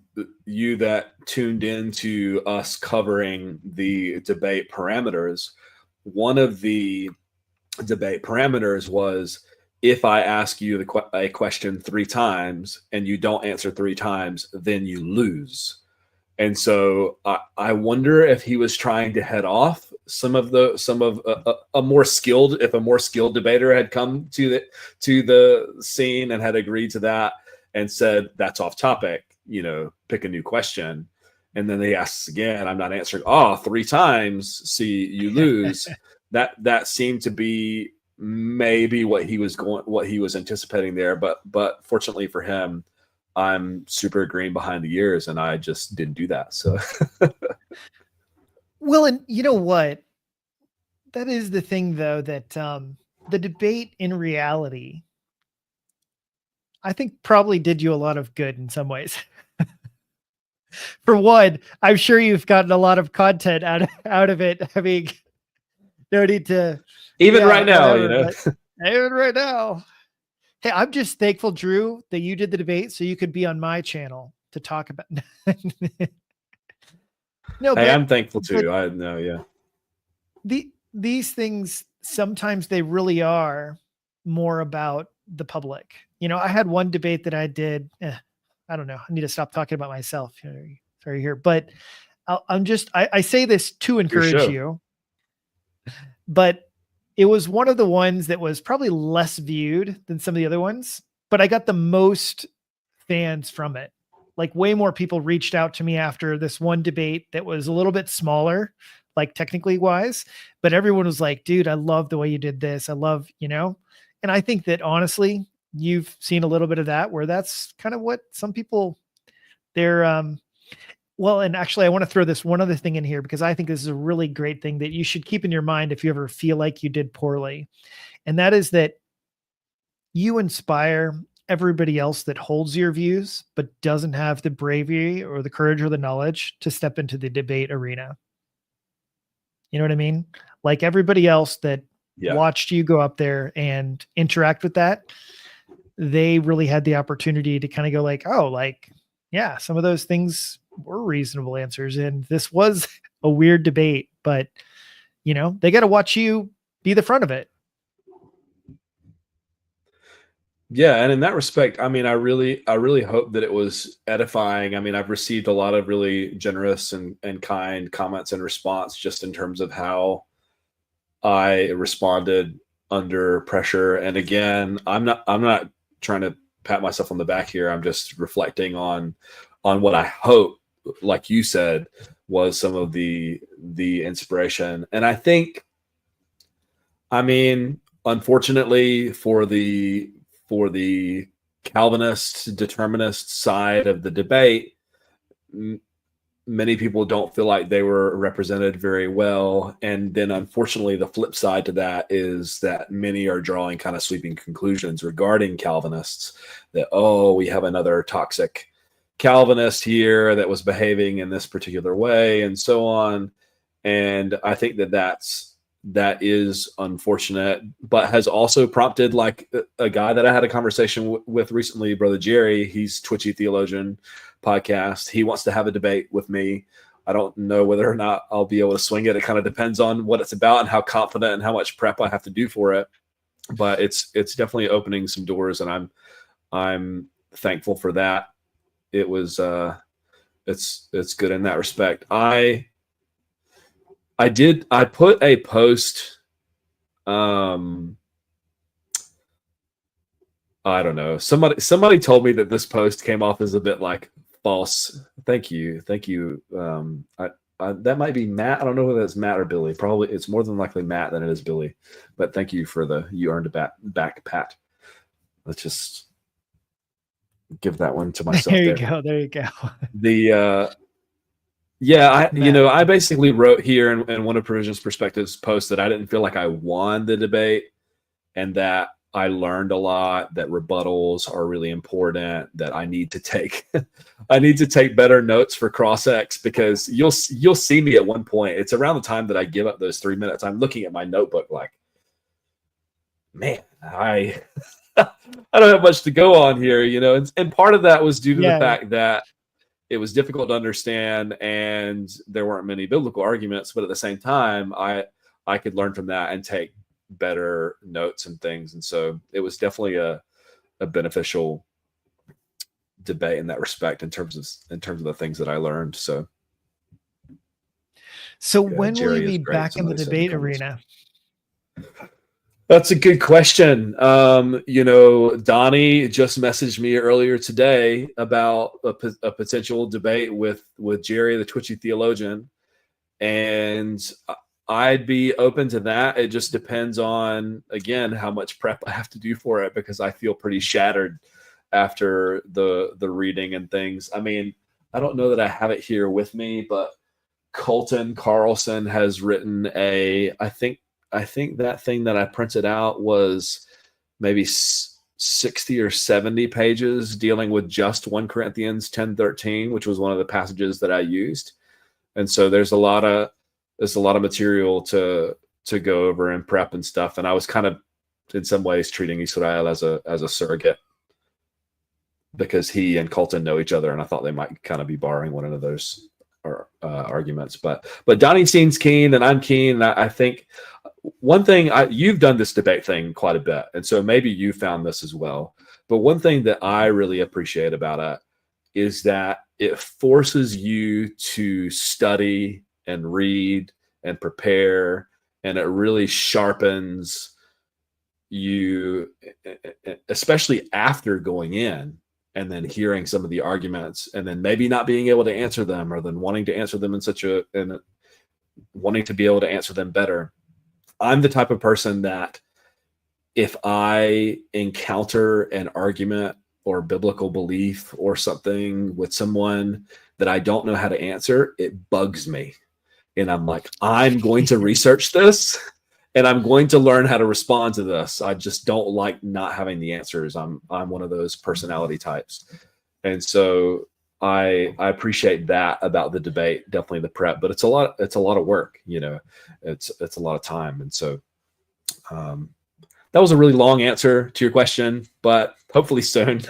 you that tuned into us covering the debate parameters, one of the debate parameters was, if I ask you a question 3 times and you don't answer 3 times, then you lose. And so I wonder if he was trying to head off some of a more skilled, if a more skilled debater had come to the scene and had agreed to that and said, that's off topic, you know, pick a new question. And then he asks again, I'm not answering. 3 times, see, you lose. That seemed to be maybe what he was anticipating there. But fortunately for him, I'm super green behind the ears, and I just didn't do that. So, Well, and you know what? That is the thing, though, that the debate in reality, I think, probably did you a lot of good in some ways. For one, I'm sure you've gotten a lot of content out of it. I mean, no need to, even right now, whatever, you know, even right now. Hey, I'm just thankful, Drew, that you did the debate so you could be on my channel to talk about. No, hey, but I'm thankful too. I know, yeah. These things, sometimes they really are more about the public. You know, I had one debate that I did. I don't know. I need to stop talking about myself. Sorry here, but I say this to encourage you, but it was one of the ones that was probably less viewed than some of the other ones, but I got the most fans from it. Like, way more people reached out to me after this one debate that was a little bit smaller, like technically wise, but everyone was like, dude, I love the way you did this. I love, you know, and I think that honestly, you've seen a little bit of that, where that's kind of what some people, they're, Well, and actually, I want to throw this one other thing in here because I think this is a really great thing that you should keep in your mind if you ever feel like you did poorly. And that is that you inspire everybody else that holds your views, but doesn't have the bravery or the courage or the knowledge to step into the debate arena. You know what I mean? Like everybody else that watched you go up there and interact with that, they really had the opportunity to kind of go like, oh, like, yeah, some of those things were reasonable answers. And this was a weird debate, but you know, they got to watch you be the front of it. Yeah, and in that respect, I mean, I really hope that it was edifying. I mean, I've received a lot of really generous and kind comments in response, just in terms of how I responded under pressure. And again, I'm not trying to pat myself on the back here. I'm just reflecting on what I hope, like you said, was some of the inspiration. And I think, I mean, unfortunately for the Calvinist determinist side of the debate, many people don't feel like they were represented very well. And then unfortunately, the flip side to that is that many are drawing kind of sweeping conclusions regarding Calvinists that, oh, we have another toxic Calvinist here that was behaving in this particular way and so on. And I think that is unfortunate, but has also prompted, like a guy that I had a conversation with recently, Brother Jerry, he's Twitchy Theologian podcast. He wants to have a debate with me. I don't know whether or not I'll be able to swing it. It kind of depends on what it's about and how confident and how much prep I have to do for it. But it's definitely opening some doors, and I'm thankful for that. It was it's good in that respect. I put a post, I don't know. Somebody told me that this post came off as a bit like false. Thank you. That might be Matt. I don't know whether it's Matt or Billy. Probably it's more than likely Matt than it is Billy. But thank you for you earned a back pat. Let's just give that one to myself. There you go. I basically wrote here in one of Provision's Perspectives post that I didn't feel like I won the debate, and that I learned a lot, that rebuttals are really important, that I need to take better notes for cross-ex, because you'll see me at one point. It's around the time that I give up those 3 minutes. I'm looking at my notebook like, man, I don't have much to go on here, you know. And part of that was due to the fact that it was difficult to understand and there weren't many biblical arguments, but at the same time, I could learn from that and take better notes and things. And so it was definitely a beneficial debate in that respect, in terms of the things that I learned. So when will you be back in the debate arena? That's a good question. You know, Donnie just messaged me earlier today about a potential debate with Jerry, the Twitchy Theologian, and I'd be open to that. It just depends on, again, how much prep I have to do for it, because I feel pretty shattered after the reading and things. I mean, I don't know that I have it here with me, but Colton Carlson has written I think that thing that I printed out was maybe 60 or 70 pages dealing with just 1 Corinthians 10:13, which was one of the passages that I used. And so there's a lot of material to go over and prep and stuff. And I was kind of, in some ways, treating Isreal as a surrogate, because he and Colton know each other, and I thought they might kind of be borrowing one of those arguments. But Donnie seems keen, and I'm keen. And I think one thing, you've done this debate thing quite a bit, and so maybe you found this as well. But one thing that I really appreciate about it is that it forces you to study and read and prepare, and it really sharpens you, especially after going in and then hearing some of the arguments, and then maybe not being able to answer them, or then wanting to answer them and wanting to be able to answer them better. I'm the type of person that if I encounter an argument or biblical belief or something with someone that I don't know how to answer, it bugs me. And I'm like, I'm going to research this and I'm going to learn how to respond to this. I just don't like not having the answers. I'm one of those personality types. And so I appreciate that about the debate, definitely the prep, but it's a lot of work, you know, it's a lot of time. And so that was a really long answer to your question, but hopefully soon.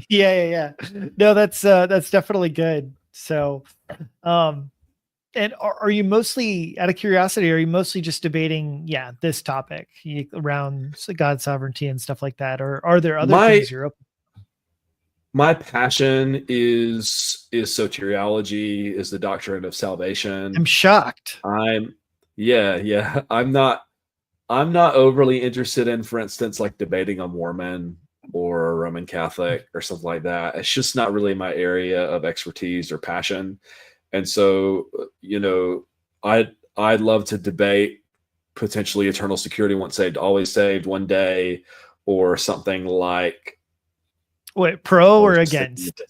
Yeah. No, that's definitely good. So, and are you mostly, out of curiosity, are you mostly just debating, this topic around God's sovereignty and stuff like that? Or are there other things you're open? My passion is soteriology, is the doctrine of salvation. I'm shocked. I'm not overly interested in, for instance, like debating a Mormon or a Roman Catholic or something like that. It's just not really my area of expertise or passion. And so, you know, I'd love to debate potentially eternal security, once saved, always saved, one day, or something like. Wait, pro or against?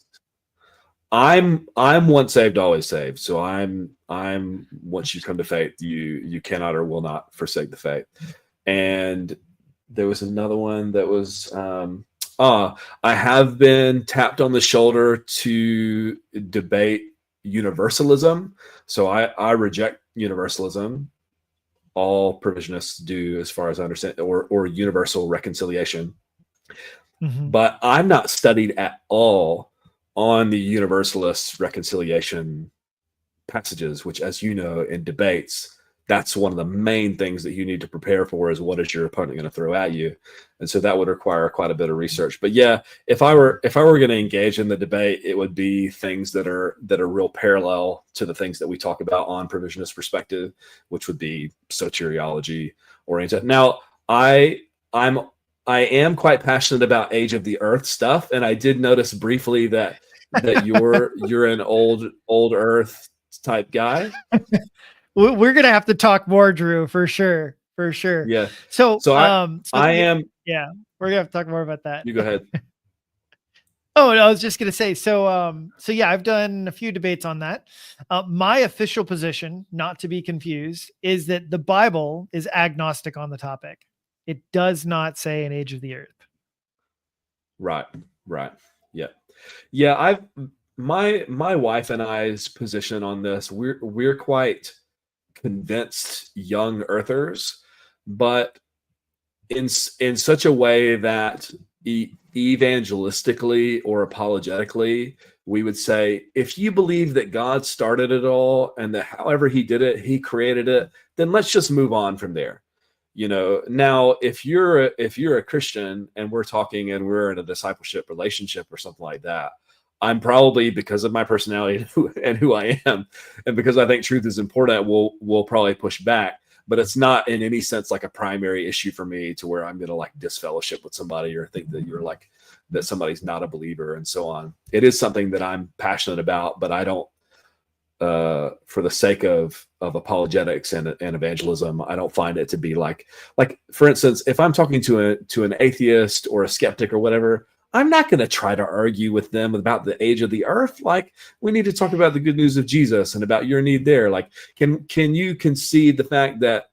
I'm once saved, always saved. So I'm once you come to faith, you cannot or will not forsake the faith. And there was another one that was I have been tapped on the shoulder to debate universalism. So I reject universalism. All provisionists do, as far as I understand, or universal reconciliation. Mm-hmm. But I'm not studied at all on the universalist reconciliation passages, which, as you know, in debates, that's one of the main things that you need to prepare for, is what is your opponent going to throw at you. And so that would require quite a bit of research. But yeah, if I were going to engage in the debate, it would be things that are real parallel to the things that we talk about on provisionist perspective, which would be soteriology oriented. Now, I am quite passionate about age of the earth stuff, and I did notice briefly that you're an old earth type guy. We're gonna have to talk more, Drew, for sure. Yeah. So I am. Yeah, we're gonna have to talk more about that. You go ahead. Oh, no, I was just gonna say. So yeah, I've done a few debates on that. My official position, not to be confused, is that the Bible is agnostic on the topic. It does not say an age of the earth. Right. Yeah. My wife and I's position on this, we're quite convinced young earthers, but in such a way that evangelistically or apologetically, we would say, if you believe that God started it all and that however he did it, he created it, then let's just move on from there. You know, now if you're a Christian and we're talking and we're in a discipleship relationship or something like that, I'm probably, because of my personality and who I am, and because I think truth is important, we'll probably push back. But it's not in any sense like a primary issue for me to where I'm going to like disfellowship with somebody or think that you're like, that somebody's not a believer and so on. It is something that I'm passionate about, but I don't, for the sake of apologetics and evangelism, I don't find it to be like, for instance, if I'm talking to an atheist or a skeptic or whatever, I'm not going to try to argue with them about the age of the earth. Like, we need to talk about the good news of Jesus and about your need there. Like, can you concede the fact that,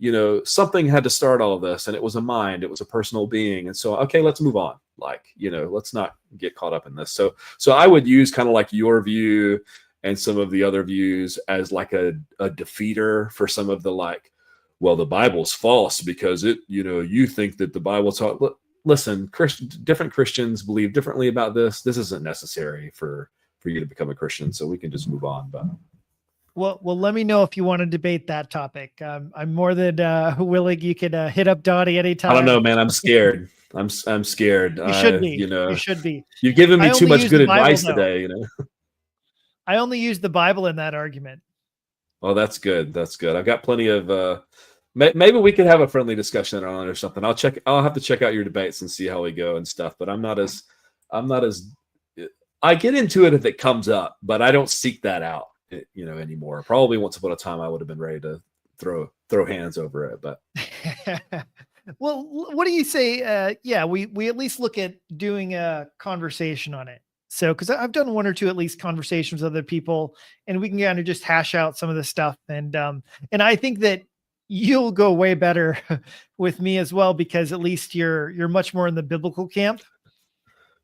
you know, something had to start all of this, and it was a mind, it was a personal being. And so, okay, let's move on. Like, you know, let's not get caught up in this. So I would use kind of like your view and some of the other views as like a defeater for some of the, like, well, the Bible's false because it, you know, you think that the Bible taught. Listen, different Christians believe differently about this. This isn't necessary for you to become a Christian, so we can just move on. But well, let me know if you want to debate that topic. I'm more than willing. You can hit up Donnie anytime. I don't know, man. I'm scared. I'm scared. You should be. You know, you should be. You've given me too much good advice today. You know, I only use the Bible in that argument. Well, that's good. That's good. I've got plenty of. Maybe we could have a friendly discussion on it or something. I'll have to check out your debates and see how we go and stuff. But I'm not as. I get into it if it comes up, but I don't seek that out, you know, anymore. Probably once upon a time I would have been ready to throw hands over it, but. Well, what do you say? Yeah, we at least look at doing a conversation on it. So, because I've done one or two at least conversations with other people, and we can kind of just hash out some of the stuff. And I think that you'll go way better with me as well, because at least you're much more in the biblical camp,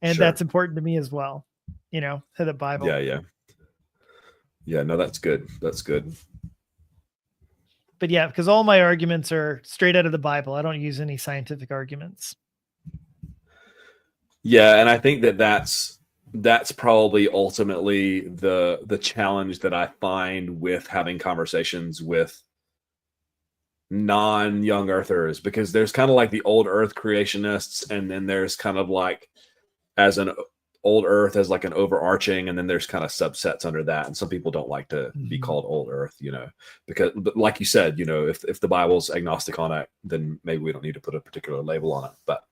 and Sure. that's important to me as well. To the Bible. Yeah. No, that's good. That's good. But yeah, because all my arguments are straight out of the Bible. I don't use any scientific arguments. Yeah, and I think that's probably ultimately the challenge that I find with having conversations with non-young earthers, because there's kind of like the old earth creationists, and then there's kind of like as an old earth as like an overarching, and then there's kind of subsets under that, and some people don't like to be called old earth, because, but like you said, if the Bible's agnostic on it, then maybe we don't need to put a particular label on it. But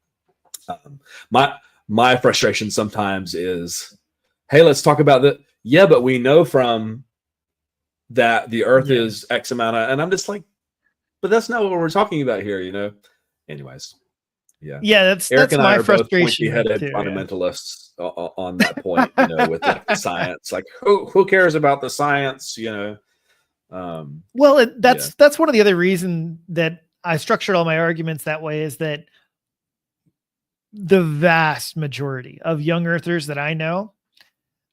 my frustration sometimes is, hey, let's talk about that. Yeah, but we know from that the earth is X amount of, and I'm just like, but that's not what we're talking about here, anyways. Yeah, that's my frustration. Pointy-headed fundamentalists on that point, with like the science. Like, who cares about the science? Well, that's one of the other reasons that I structured all my arguments that way, is that the vast majority of young earthers that I know,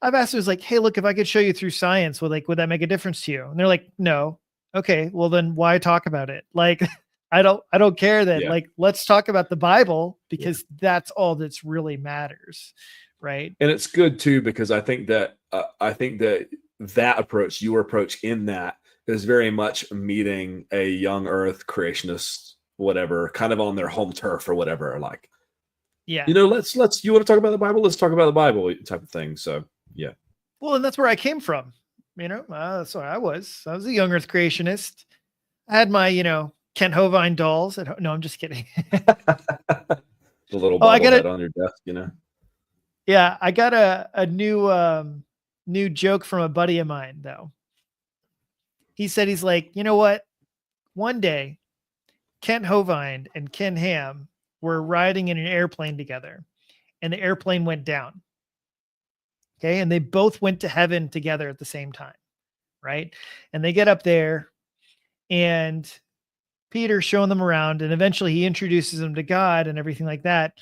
I've asked them, like, hey, look, if I could show you through science, would that make a difference to you? And they're like, no. Okay, well then why talk about it? Like, I don't care that. Like, let's talk about the Bible, because that's all that's really matters. Right. And it's good too, because I think that that approach, your approach in that, is very much meeting a young earth creationist, whatever, kind of on their home turf or whatever. Like, let's you want to talk about the Bible? Let's talk about the Bible type of thing. So, yeah. Well, and that's where I came from, so I was a young earth creationist. I had my, Kent Hovind dolls at home. No, I'm just kidding. The little bobblehead on your desk, Yeah, I got a new joke from a buddy of mine, though. He said, he's like, you know what? One day, Kent Hovind and Ken Ham were riding in an airplane together, and the airplane went down. Okay, and they both went to heaven together at the same time, right? And they get up there, and Peter's showing them around, and eventually he introduces them to God and everything like that.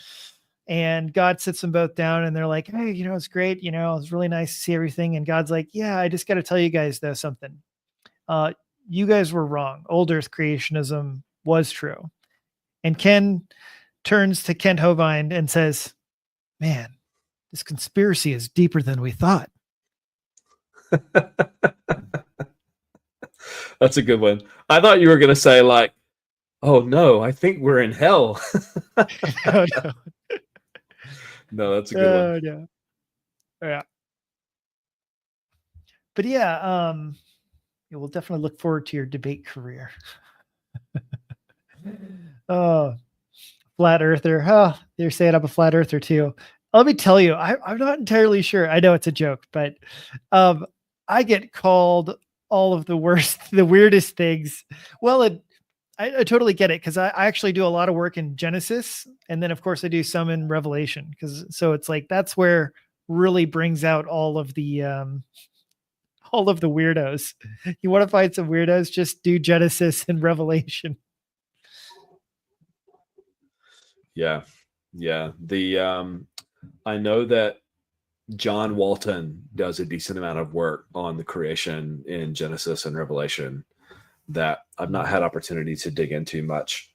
And God sits them both down, and they're like, hey, it's great. It was really nice to see everything. And God's like, yeah, I just got to tell you guys, though, something. You guys were wrong. Old earth creationism was true. And Ken turns to Kent Hovind and says, man, this conspiracy is deeper than we thought. That's a good one. I thought you were going to say, like, oh no, I think we're in hell. No. No, that's a good one. Yeah. But yeah, we'll definitely look forward to your debate career. Oh, flat earther. Oh, you're saying I'm a flat earther too. Let me tell you, I'm not entirely sure. I know it's a joke, but I get called all of the weirdest things. Well, I totally get it, because I actually do a lot of work in Genesis, and then of course I do some in Revelation, so it's like that's where really brings out all of the weirdos. You want to find some weirdos? Just do Genesis and Revelation. Yeah. I know that John Walton does a decent amount of work on the creation in Genesis and Revelation that I've not had opportunity to dig into much,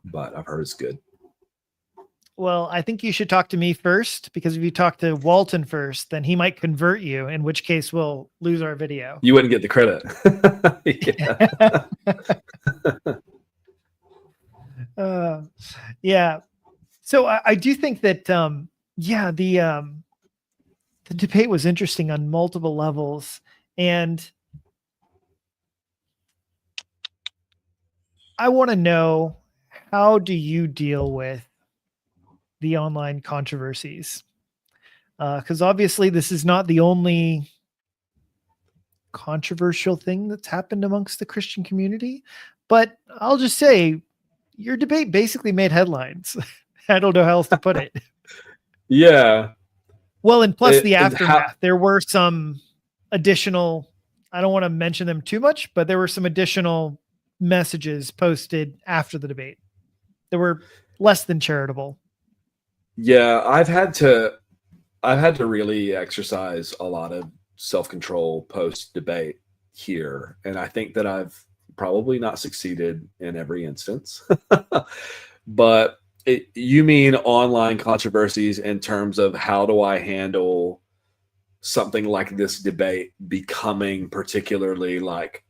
but I've heard it's good. Well, I think you should talk to me first, because if you talk to Walton first, then he might convert you, in which case we'll lose our video. You wouldn't get the credit. Yeah. So I do think that, the debate was interesting on multiple levels, and I want to know, how do you deal with the online controversies? Because obviously this is not the only controversial thing that's happened amongst the Christian community, but I'll just say, your debate basically made headlines. I don't know how else to put it. Yeah. Well, and plus the And aftermath, there were some additional, I don't want to mention them too much, but there were some additional messages posted after the debate that were less than charitable. Yeah, I've had to really exercise a lot of self-control post debate here, and I think that I've probably not succeeded in every instance. But you mean online controversies in terms of how do I handle something like this debate becoming particularly like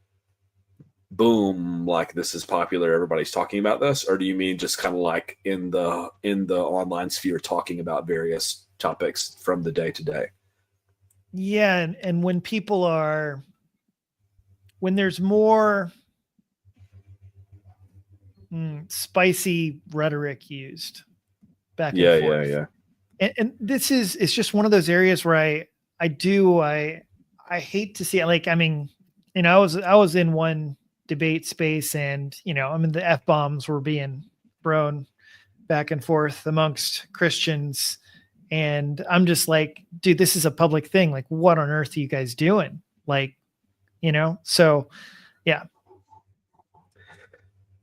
boom, like this is popular, everybody's talking about this? Or do you mean just kind of like in the online sphere talking about various topics from the day to day? Yeah, and when people are, when there's more spicy rhetoric used back and forth. Yeah. And this is, it's just one of those areas where I hate to see it. Like, I mean, you know, I was in one debate space, and, you know, I mean, the F-bombs were being thrown back and forth amongst Christians. And I'm just like, dude, this is a public thing. Like, what on earth are you guys doing? Like, you know, so yeah.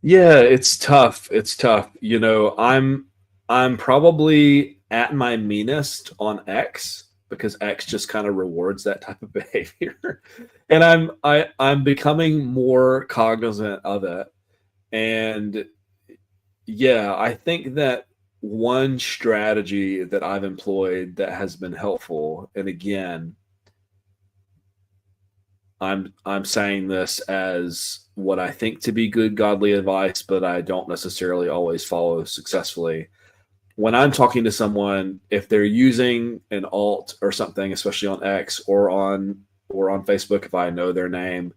Yeah, it's tough. It's tough. You know, I'm probably at my meanest on X because X just kind of rewards that type of behavior. And I'm becoming more cognizant of it. And yeah, I think that one strategy that I've employed that has been helpful, and again, I'm saying this as what I think to be good godly advice, but I don't necessarily always follow successfully. When I'm talking to someone, if they're using an alt or something, especially on X or on Facebook, if I know their name,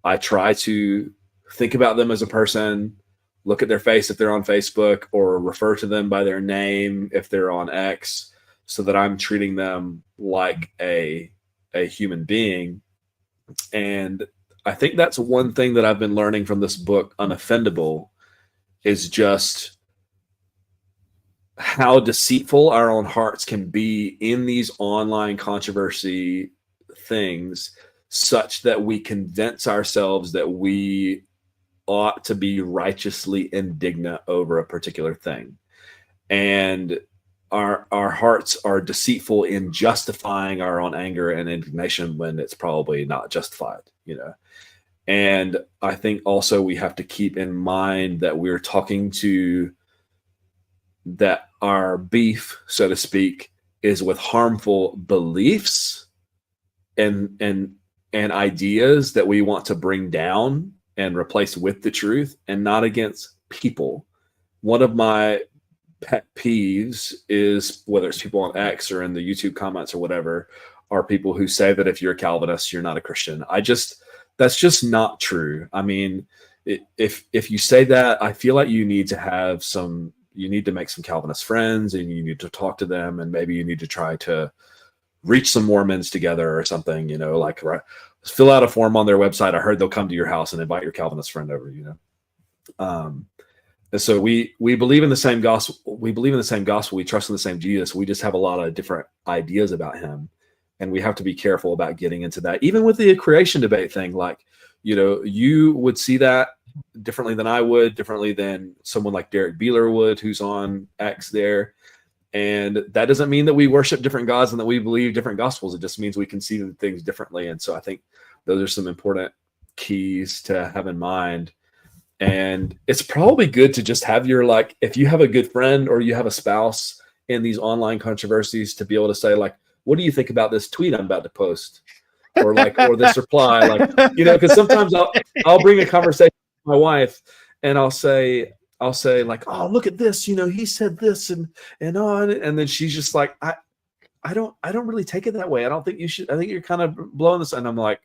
I try to think about them as a person, look at their face if they're on Facebook, or refer to them by their name if they're on X, so that I'm treating them like a human being. And I think that's one thing that I've been learning from this book, Unoffendable, is just how deceitful our own hearts can be in these online controversy things, such that we convince ourselves that we ought to be righteously indignant over a particular thing. And our hearts are deceitful in justifying our own anger and indignation when it's probably not justified, you know. And I think also we have to keep in mind that we're talking to, that our beef, so to speak, is with harmful beliefs and ideas that we want to bring down and replace with the truth, and not against people. One of my pet peeves is, whether it's people on X or in the YouTube comments or whatever, are people who say that if you're a Calvinist, you're not a Christian. That's just not true. I mean, if you say that, I feel like you need to make some Calvinist friends, and you need to talk to them, and maybe you need to try to reach some Mormons together or something, you know, like fill out a form on their website. I heard they'll come to your house and invite your Calvinist friend over, you know. And so we believe in the same gospel. We believe in the same gospel. We trust in the same Jesus. We just have a lot of different ideas about him. And we have to be careful about getting into that. Even with the creation debate thing, like, you know, you would see that differently than I would, differently than someone like Derek Beeler would, who's on X there. And that doesn't mean that we worship different gods and that we believe different gospels. It just means we conceive things differently. And so I think those are some important keys to have in mind. And it's probably good to just have your, like, if you have a good friend or you have a spouse in these online controversies, to be able to say, like, what do you think about this tweet I'm about to post? Or like, or this reply, like, you know, because sometimes I'll bring a conversation with my wife and I'll say like, oh, look at this, you know, he said this and then she's just like, I don't really take it that way. I don't think you should. I think you're kind of blowing this. And I'm like,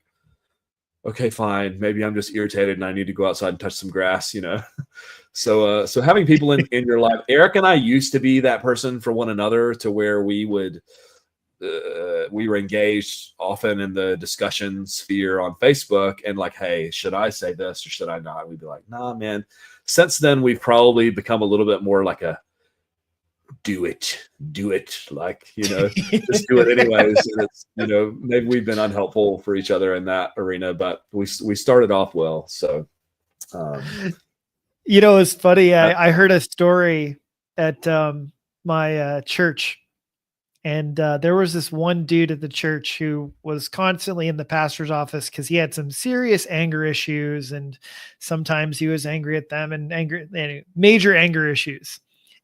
okay, fine. Maybe I'm just irritated and I need to go outside and touch some grass, you know? So having people in your life, Eric and I used to be that person for one another, to where we would we were engaged often in the discussion sphere on Facebook, and like, hey, should I say this or should I not? We'd be like, nah, man. Since then, we've probably become a little bit more like a do it, like, just do it anyways. And it's, maybe we've been unhelpful for each other in that arena, but we started off well. So, it's funny. I heard a story at my church, and there was this one dude at the church who was constantly in the pastor's office because he had some serious anger issues, and sometimes he was angry at them and major anger issues.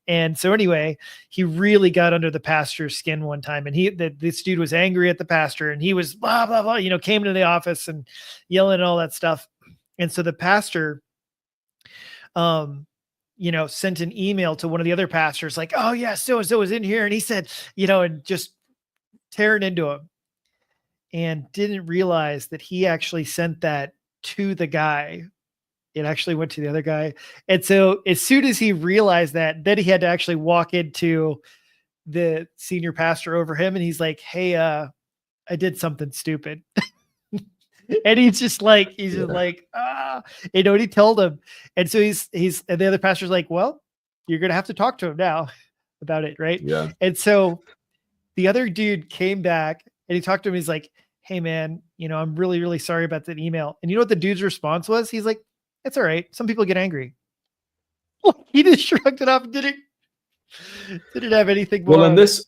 And so anyway, he really got under the pastor's skin one time, and this dude was angry at the pastor, and he was blah, blah, blah, came into the office and yelling and all that stuff. And so the pastor, sent an email to one of the other pastors like, oh yeah, so-and-so was in here. And he said, and just tearing into him, and didn't realize that he actually sent that to the guy. It actually went to the other guy. And so as soon as he realized that, then he had to actually walk into the senior pastor over him. And he's like, hey, I did something stupid. And he's just like, and he told him. And so he's, and the other pastor's like, well, you're going to have to talk to him now about it. Right. Yeah. And so the other dude came back and he talked to him. He's like, hey man, I'm really, really sorry about that email. And you know what the dude's response was? He's like, it's all right. Some people get angry. He just shrugged it off and didn't have anything more. Well, and this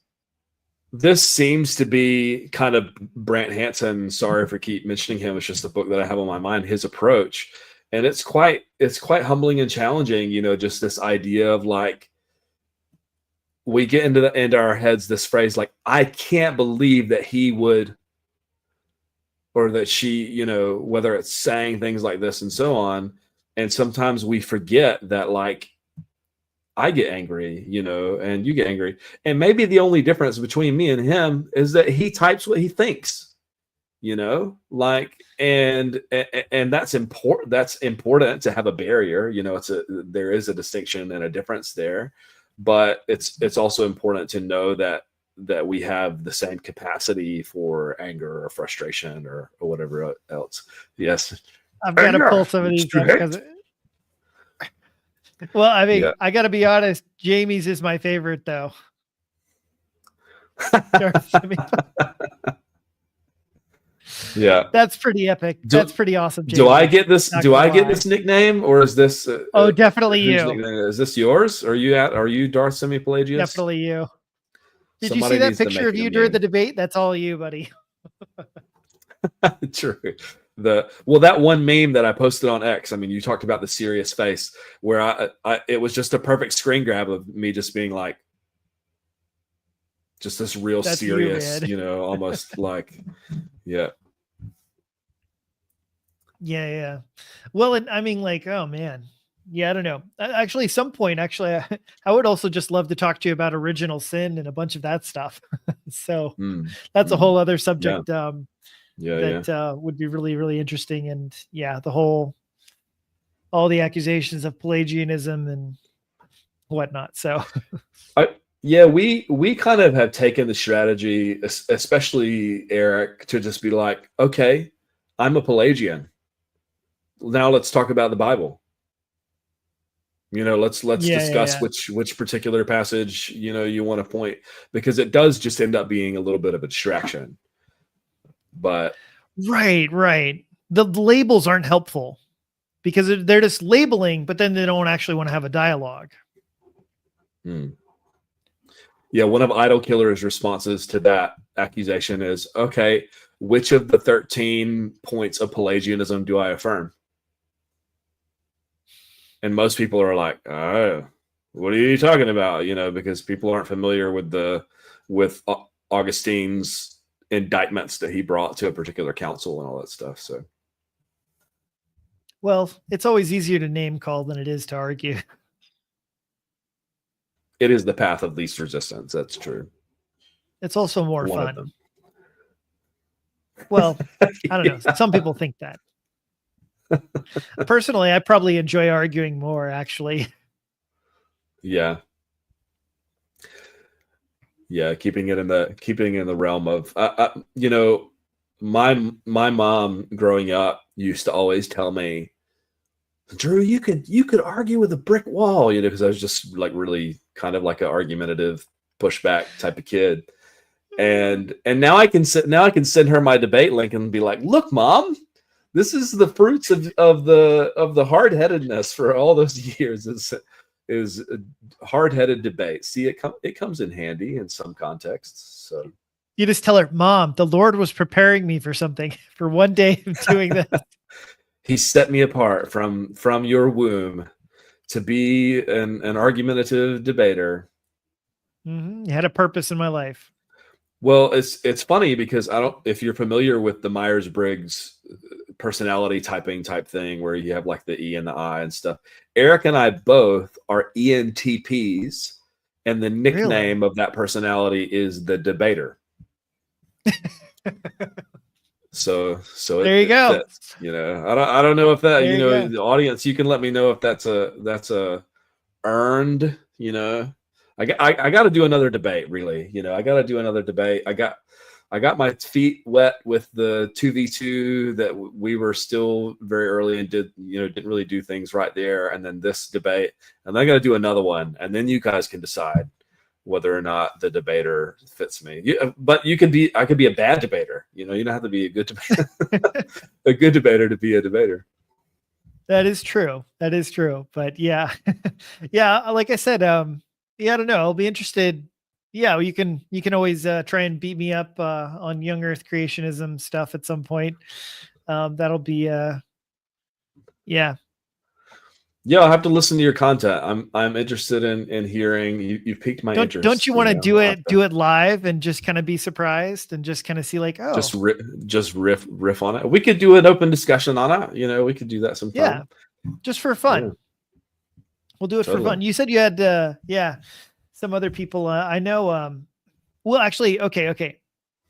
seems to be kind of Brant Hansen. Sorry for keep mentioning him. It's just a book that I have on my mind, his approach. And it's quite humbling and challenging, just this idea of like, we get into our heads this phrase, like, I can't believe that he would, or that she, whether it's saying things like this and so on. And sometimes we forget that, like, I get angry, and you get angry. And maybe the only difference between me and him is that he types what he thinks, like, and that's important. That's important to have a barrier, there is a distinction and a difference there, but it's also important to know that we have the same capacity for anger or frustration or whatever else. Yes. I've got to pull some of these up because, well, I mean, I got to be honest. Jamie's is my favorite, though. Yeah, that's pretty epic. That's pretty awesome. Jamie. Do I get this? Get this nickname, or is this? Definitely you. Is this yours? Are you Darth Semi-Pelagius? Definitely you. Did you see that picture of you during the debate? That's all you, buddy. True. That one meme that I posted on X, I mean, you talked about the serious face, where it was just a perfect screen grab of me just being like, just this real That's serious, almost like, yeah. Yeah. Well, and I mean, like, oh man. Yeah, I don't know. Actually, some point, I would also just love to talk to you about original sin and a bunch of that stuff. So that's a whole other subject. That would be really, really interesting. And yeah, all the accusations of Pelagianism and whatnot. So we kind of have taken the strategy, especially Eric, to just be like, okay, I'm a Pelagian. Now let's talk about the Bible. Let's discuss which particular passage, you want to point, because it does just end up being a little bit of a distraction. But right. The labels aren't helpful because they're just labeling, but then they don't actually want to have a dialogue. Yeah, one of Idol Killer's responses to that accusation is, okay, which of the 13 points of Pelagianism do I affirm? And most people are like, oh, what are you talking about? Because people aren't familiar with Augustine's indictments that he brought to a particular council and all that stuff. So, well, it's always easier to name call than it is to argue. It is the path of least resistance. That's true. It's also more fun. Well, I don't know. Some people think that. Personally, I probably enjoy arguing more, actually. Yeah. Yeah, keeping it in the realm of my mom growing up used to always tell me, Drew, you could argue with a brick wall, because I was just like really kind of like an argumentative pushback type of kid. And now I can send her my debate link and be like, look, Mom, this is the fruits of the hard-headedness for all those years is a hard-headed debate. See, it comes in handy in some contexts. So you just tell her, Mom, the Lord was preparing me for something, for one day of doing this. He set me apart from your womb to be an argumentative debater. You had a purpose in my life. Well, it's funny because if you're familiar with the Myers-Briggs personality typing type thing where you have like the E and the I and stuff. Eric and I both are ENTPs, and the nickname of that personality is the debater. So there you go. Fits, I don't know if that, the audience, you can let me know if that's a earned, I got to do another debate, really. I got to do another debate. I got my feet wet with the 2v2 that we were still very early and didn't really do things right there. And then this debate, and then I got to do another one. And then you guys can decide whether or not the debater fits me. But I could be a bad debater. You don't have to be a good debater, a good debater to be a debater. That is true. But yeah, yeah. Like I said, I don't know. I'll be interested. Yeah, you can always try and beat me up on young Earth creationism stuff at some point. That'll be yeah. Yeah, I'll have to listen to your content. I'm interested in hearing. You've piqued my interest. Don't you want to do it live and just kind of be surprised and just kind of see like, oh, just riff on it. We could do an open discussion on it. We could do that sometime. Yeah, just for fun. Yeah. We'll do it for fun. You said you had some other people. I know. Well, actually, okay.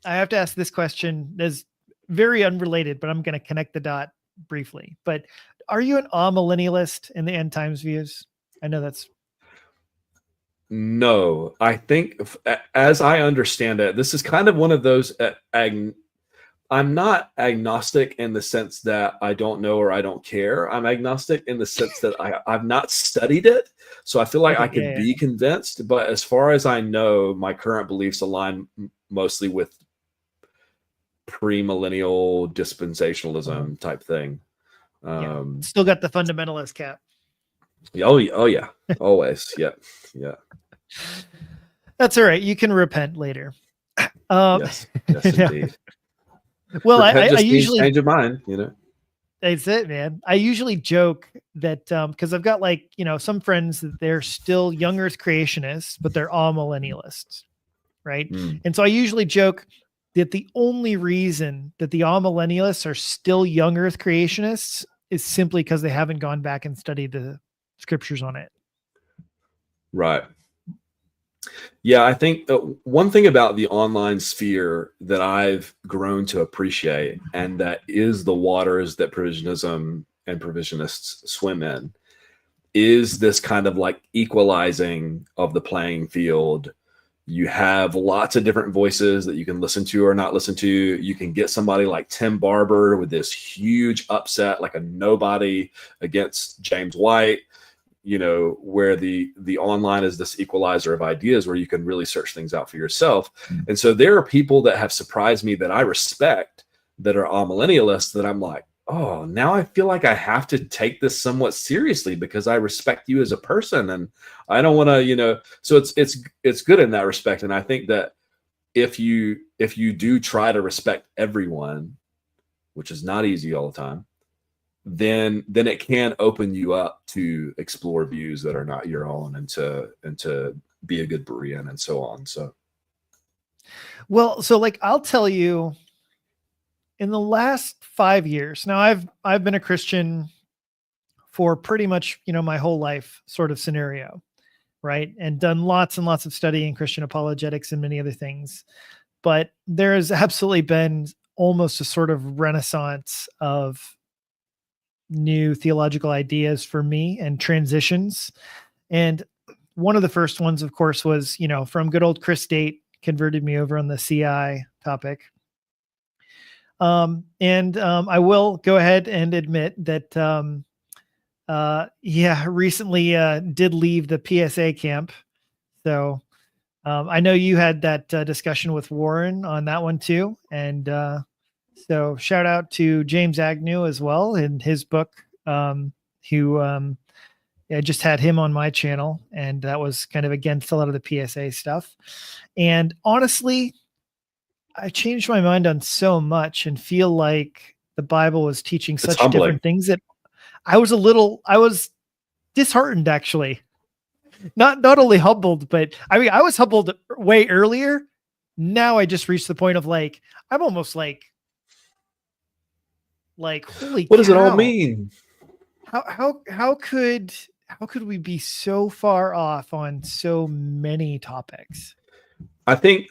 I have to ask this question. That's very unrelated, but I'm going to connect the dot briefly. But are you an amillennialist in the end times views? I know that's. No, I think as I understand it, this is kind of one of those. I'm not agnostic in the sense that I don't know or I don't care. I'm agnostic in the sense that I've not studied it. So I feel like I could be convinced. But as far as I know, my current beliefs align mostly with premillennial dispensationalism type thing. Still got the fundamentalist cap. Oh yeah. Always. Yeah. That's all right. You can repent later. Yes, indeed. Well, I usually change your mind, That's it, man. I usually joke that because I've got some friends that they're still young Earth creationists, but they're all millennialists, right? And so I usually joke that the only reason that the all millennialists are still young Earth creationists is simply because they haven't gone back and studied the scriptures on it. Right. Yeah, I think one thing about the online sphere that I've grown to appreciate, and that is the waters that provisionism and provisionists swim in, is this kind of like equalizing of the playing field. You have lots of different voices that you can listen to or not listen to. You can get somebody like Tim Barber with this huge upset, like a nobody against James White, where the online is this equalizer of ideas where you can really search things out for yourself. And so there are people that have surprised me that I respect that are amillennialists that I'm like, oh, now I feel like I have to take this somewhat seriously because I respect you as a person. And I don't want to, so it's good in that respect. And I think that if you do try to respect everyone, which is not easy all the time, then it can open you up to explore views that are not your own and to be a good Berean and so on. So, well, so like, I'll tell you, in the last 5 years, now I've been a Christian for pretty much, my whole life sort of scenario, right? And done lots and lots of study in Christian apologetics and many other things. But there has absolutely been almost a sort of renaissance of new theological ideas for me and transitions. And one of the first ones, of course, was, from good old Chris Date, converted me over on the CI topic. I will go ahead and admit that, recently did leave the PSA camp. So I know you had that discussion with Warren on that one too. And so shout out to James Agnew as well in his book, who I just had him on my channel, and that was kind of against a lot of the PSA stuff. And honestly, I changed my mind on so much and feel like the Bible was teaching such different things that I was disheartened, actually. Not only humbled, but I mean, I was humbled way earlier. Now I just reached the point of like, I'm almost like holy what does cow. it all mean? How could we be so far off on so many topics? I think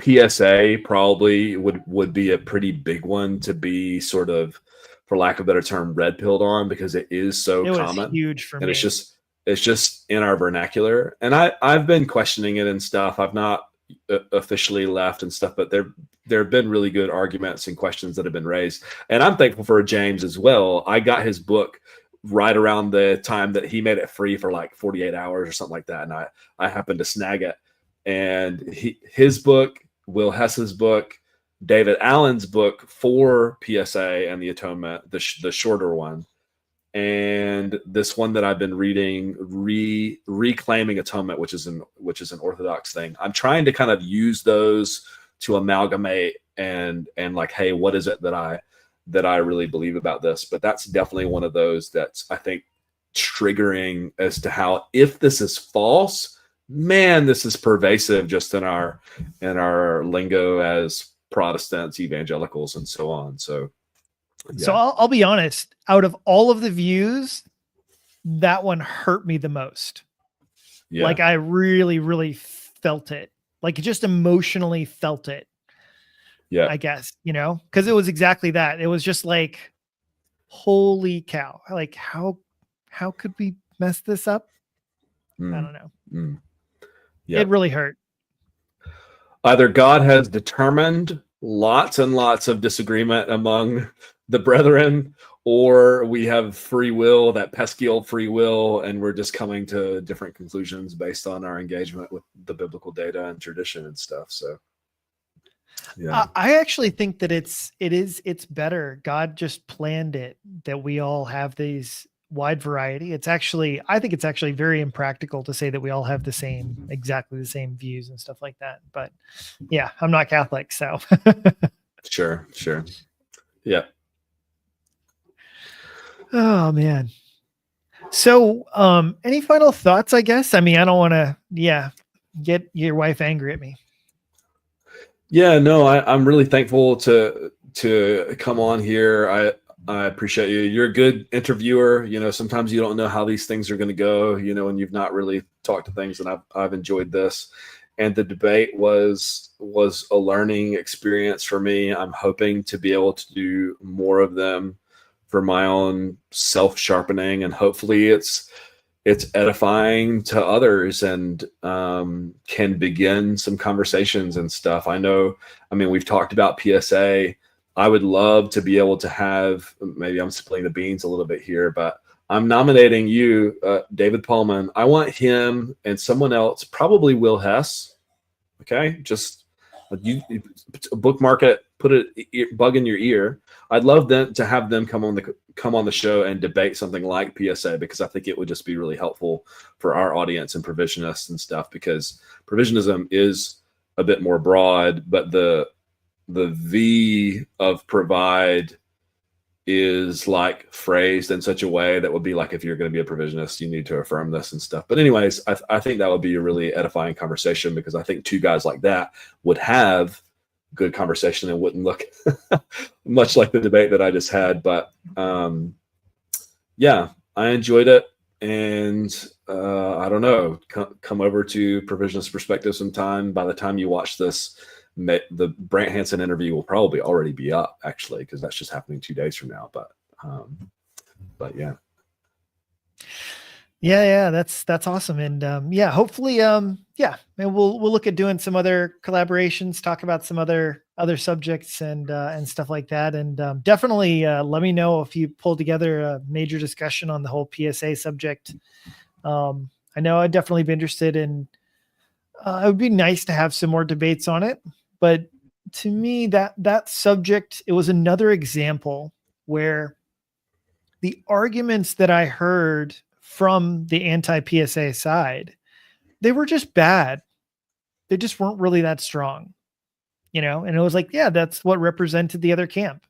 PSA probably would be a pretty big one to be sort of, for lack of a better term, red pilled on, because it is so common. Was huge for me. And it's just in our vernacular. And I've been questioning it and stuff. I've not officially left and stuff, but there have been really good arguments and questions that have been raised. And I'm thankful for James as well. I got his book right around the time that he made it free for like 48 hours or something like that. And I happened to snag it. And his book, Will Hess's book, David Allen's book for PSA and the Atonement, the shorter one, and this one that I've been reading, Reclaiming Atonement, which is an Orthodox thing. I'm trying to kind of use those to amalgamate and like, hey, what is it that I really believe about this? But that's definitely one of those that's, I think, triggering as to how, if this is false, man, this is pervasive just in our lingo as Protestants, evangelicals, and so on. So I'll be honest, out of all of the views, that one hurt me the most. Yeah. Like I really, really felt it, like just emotionally felt it. Yeah, I guess, because it was exactly that. It was just like, holy cow. Like how could we mess this up? I don't know. Yeah. It really hurt. Either God has determined lots and lots of disagreement among the brethren, or we have free will, that pesky old free will, and we're just coming to different conclusions based on our engagement with the biblical data and tradition and stuff. So yeah, I actually think that it's better. God just planned it that we all have these wide variety. I think it's actually very impractical to say that we all have exactly the same views and stuff like that. But yeah, I'm not Catholic, so sure. Yeah. Oh man. So any final thoughts, I guess? I mean, I don't want to get your wife angry at me. Yeah, no, I'm really thankful to come on here. I appreciate you. You're a good interviewer. Sometimes you don't know how these things are going to go, and you've not really talked to things, and I've enjoyed this. And the debate was a learning experience for me. I'm hoping to be able to do more of them for my own self-sharpening, and hopefully it's edifying to others and can begin some conversations and stuff. We've talked about PSA. I would love to be able to have, maybe I'm splitting the beans a little bit here, but I'm nominating you, David Pullman. I want him and someone else, probably Will Hess. Okay, just you bookmark it, put it, bug in your ear. I'd love them to have them come on the show and debate something like PSA, because I think it would just be really helpful for our audience and provisionists and stuff, because provisionism is a bit more broad, but the V of provide is like phrased in such a way that would be like, if you're going to be a provisionist, you need to affirm this and stuff. But anyways, I think that would be a really edifying conversation, because I think two guys like that would have good conversation and wouldn't look much like the debate that I just had. But yeah, I enjoyed it. And I don't know, come over to Provisionist Perspective sometime. By the time you watch this, the Brant Hansen interview will probably already be up, actually, because that's just happening 2 days from now. But yeah. Yeah, that's awesome. And yeah, hopefully yeah, and we'll look at doing some other collaborations, talk about some other subjects and stuff like that. And definitely let me know if you pull together a major discussion on the whole PSA subject. I know I'd definitely be interested in it would be nice to have some more debates on it, but to me that subject, it was another example where the arguments that I heard from the anti-PSA side, they were just bad. They just weren't really that strong, you know? And it was like, yeah, that's what represented the other camp.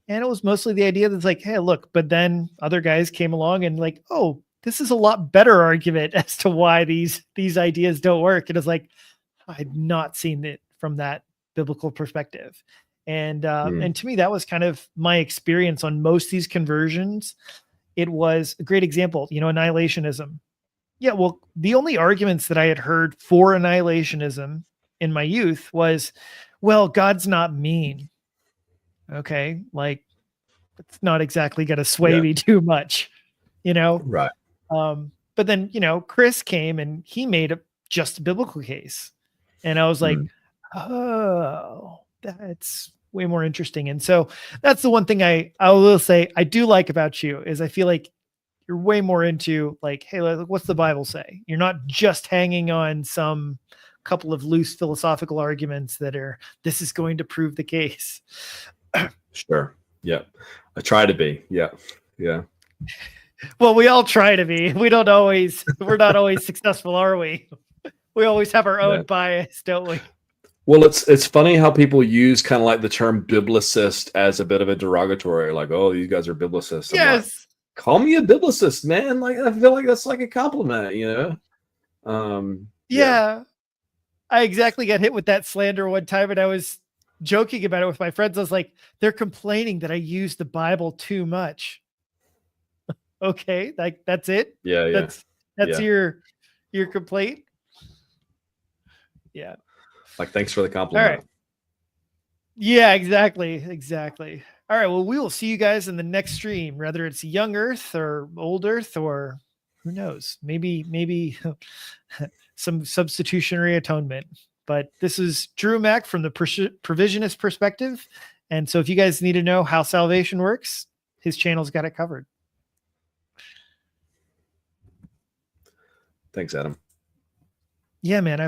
And it was mostly the idea that's like, hey, look, but then other guys came along and like, oh, this is a lot better argument as to why these ideas don't work. And it's like, I'd not seen it from that biblical perspective. And to me, that was kind of my experience on most of these conversions. It was a great example, you know, annihilationism. Yeah, well, the only arguments that I had heard for annihilationism in my youth was, well, God's not mean. Okay, like it's not exactly going to sway Yeah. me too much, you know? Right. But then, you know, Chris came and he made a just biblical case. And I was like, oh, that's way more interesting. And so that's the one thing I will say I do like about you is I feel like you're way more into like, hey, what's the Bible say? You're not just hanging on some couple of loose philosophical arguments that are, this is going to prove the case. Sure. Yeah. I try to be. Yeah. Yeah. Well, we all try to be. We're not always successful, are we? We always have our own bias, don't we? Well, it's funny how people use kind of like the term biblicist as a bit of a derogatory, like, oh, you guys are biblicists. Yes. Like, call me a biblicist, man. Like, I feel like that's like a compliment, you know? Yeah. I exactly got hit with that slander one time, and I was joking about it with my friends. I was like, they're complaining that I use the Bible too much. Okay, like that's it. Yeah. Yeah. That's Yeah. your complaint. Yeah. Like, thanks for the compliment. All right. Yeah, exactly. All right. Well, we will see you guys in the next stream, whether it's young Earth or old Earth, or who knows, maybe some substitutionary atonement. But this is Drew Mack from the provisionist perspective. And so if you guys need to know how salvation works, his channel's got it covered. Thanks, Adam. Yeah, man.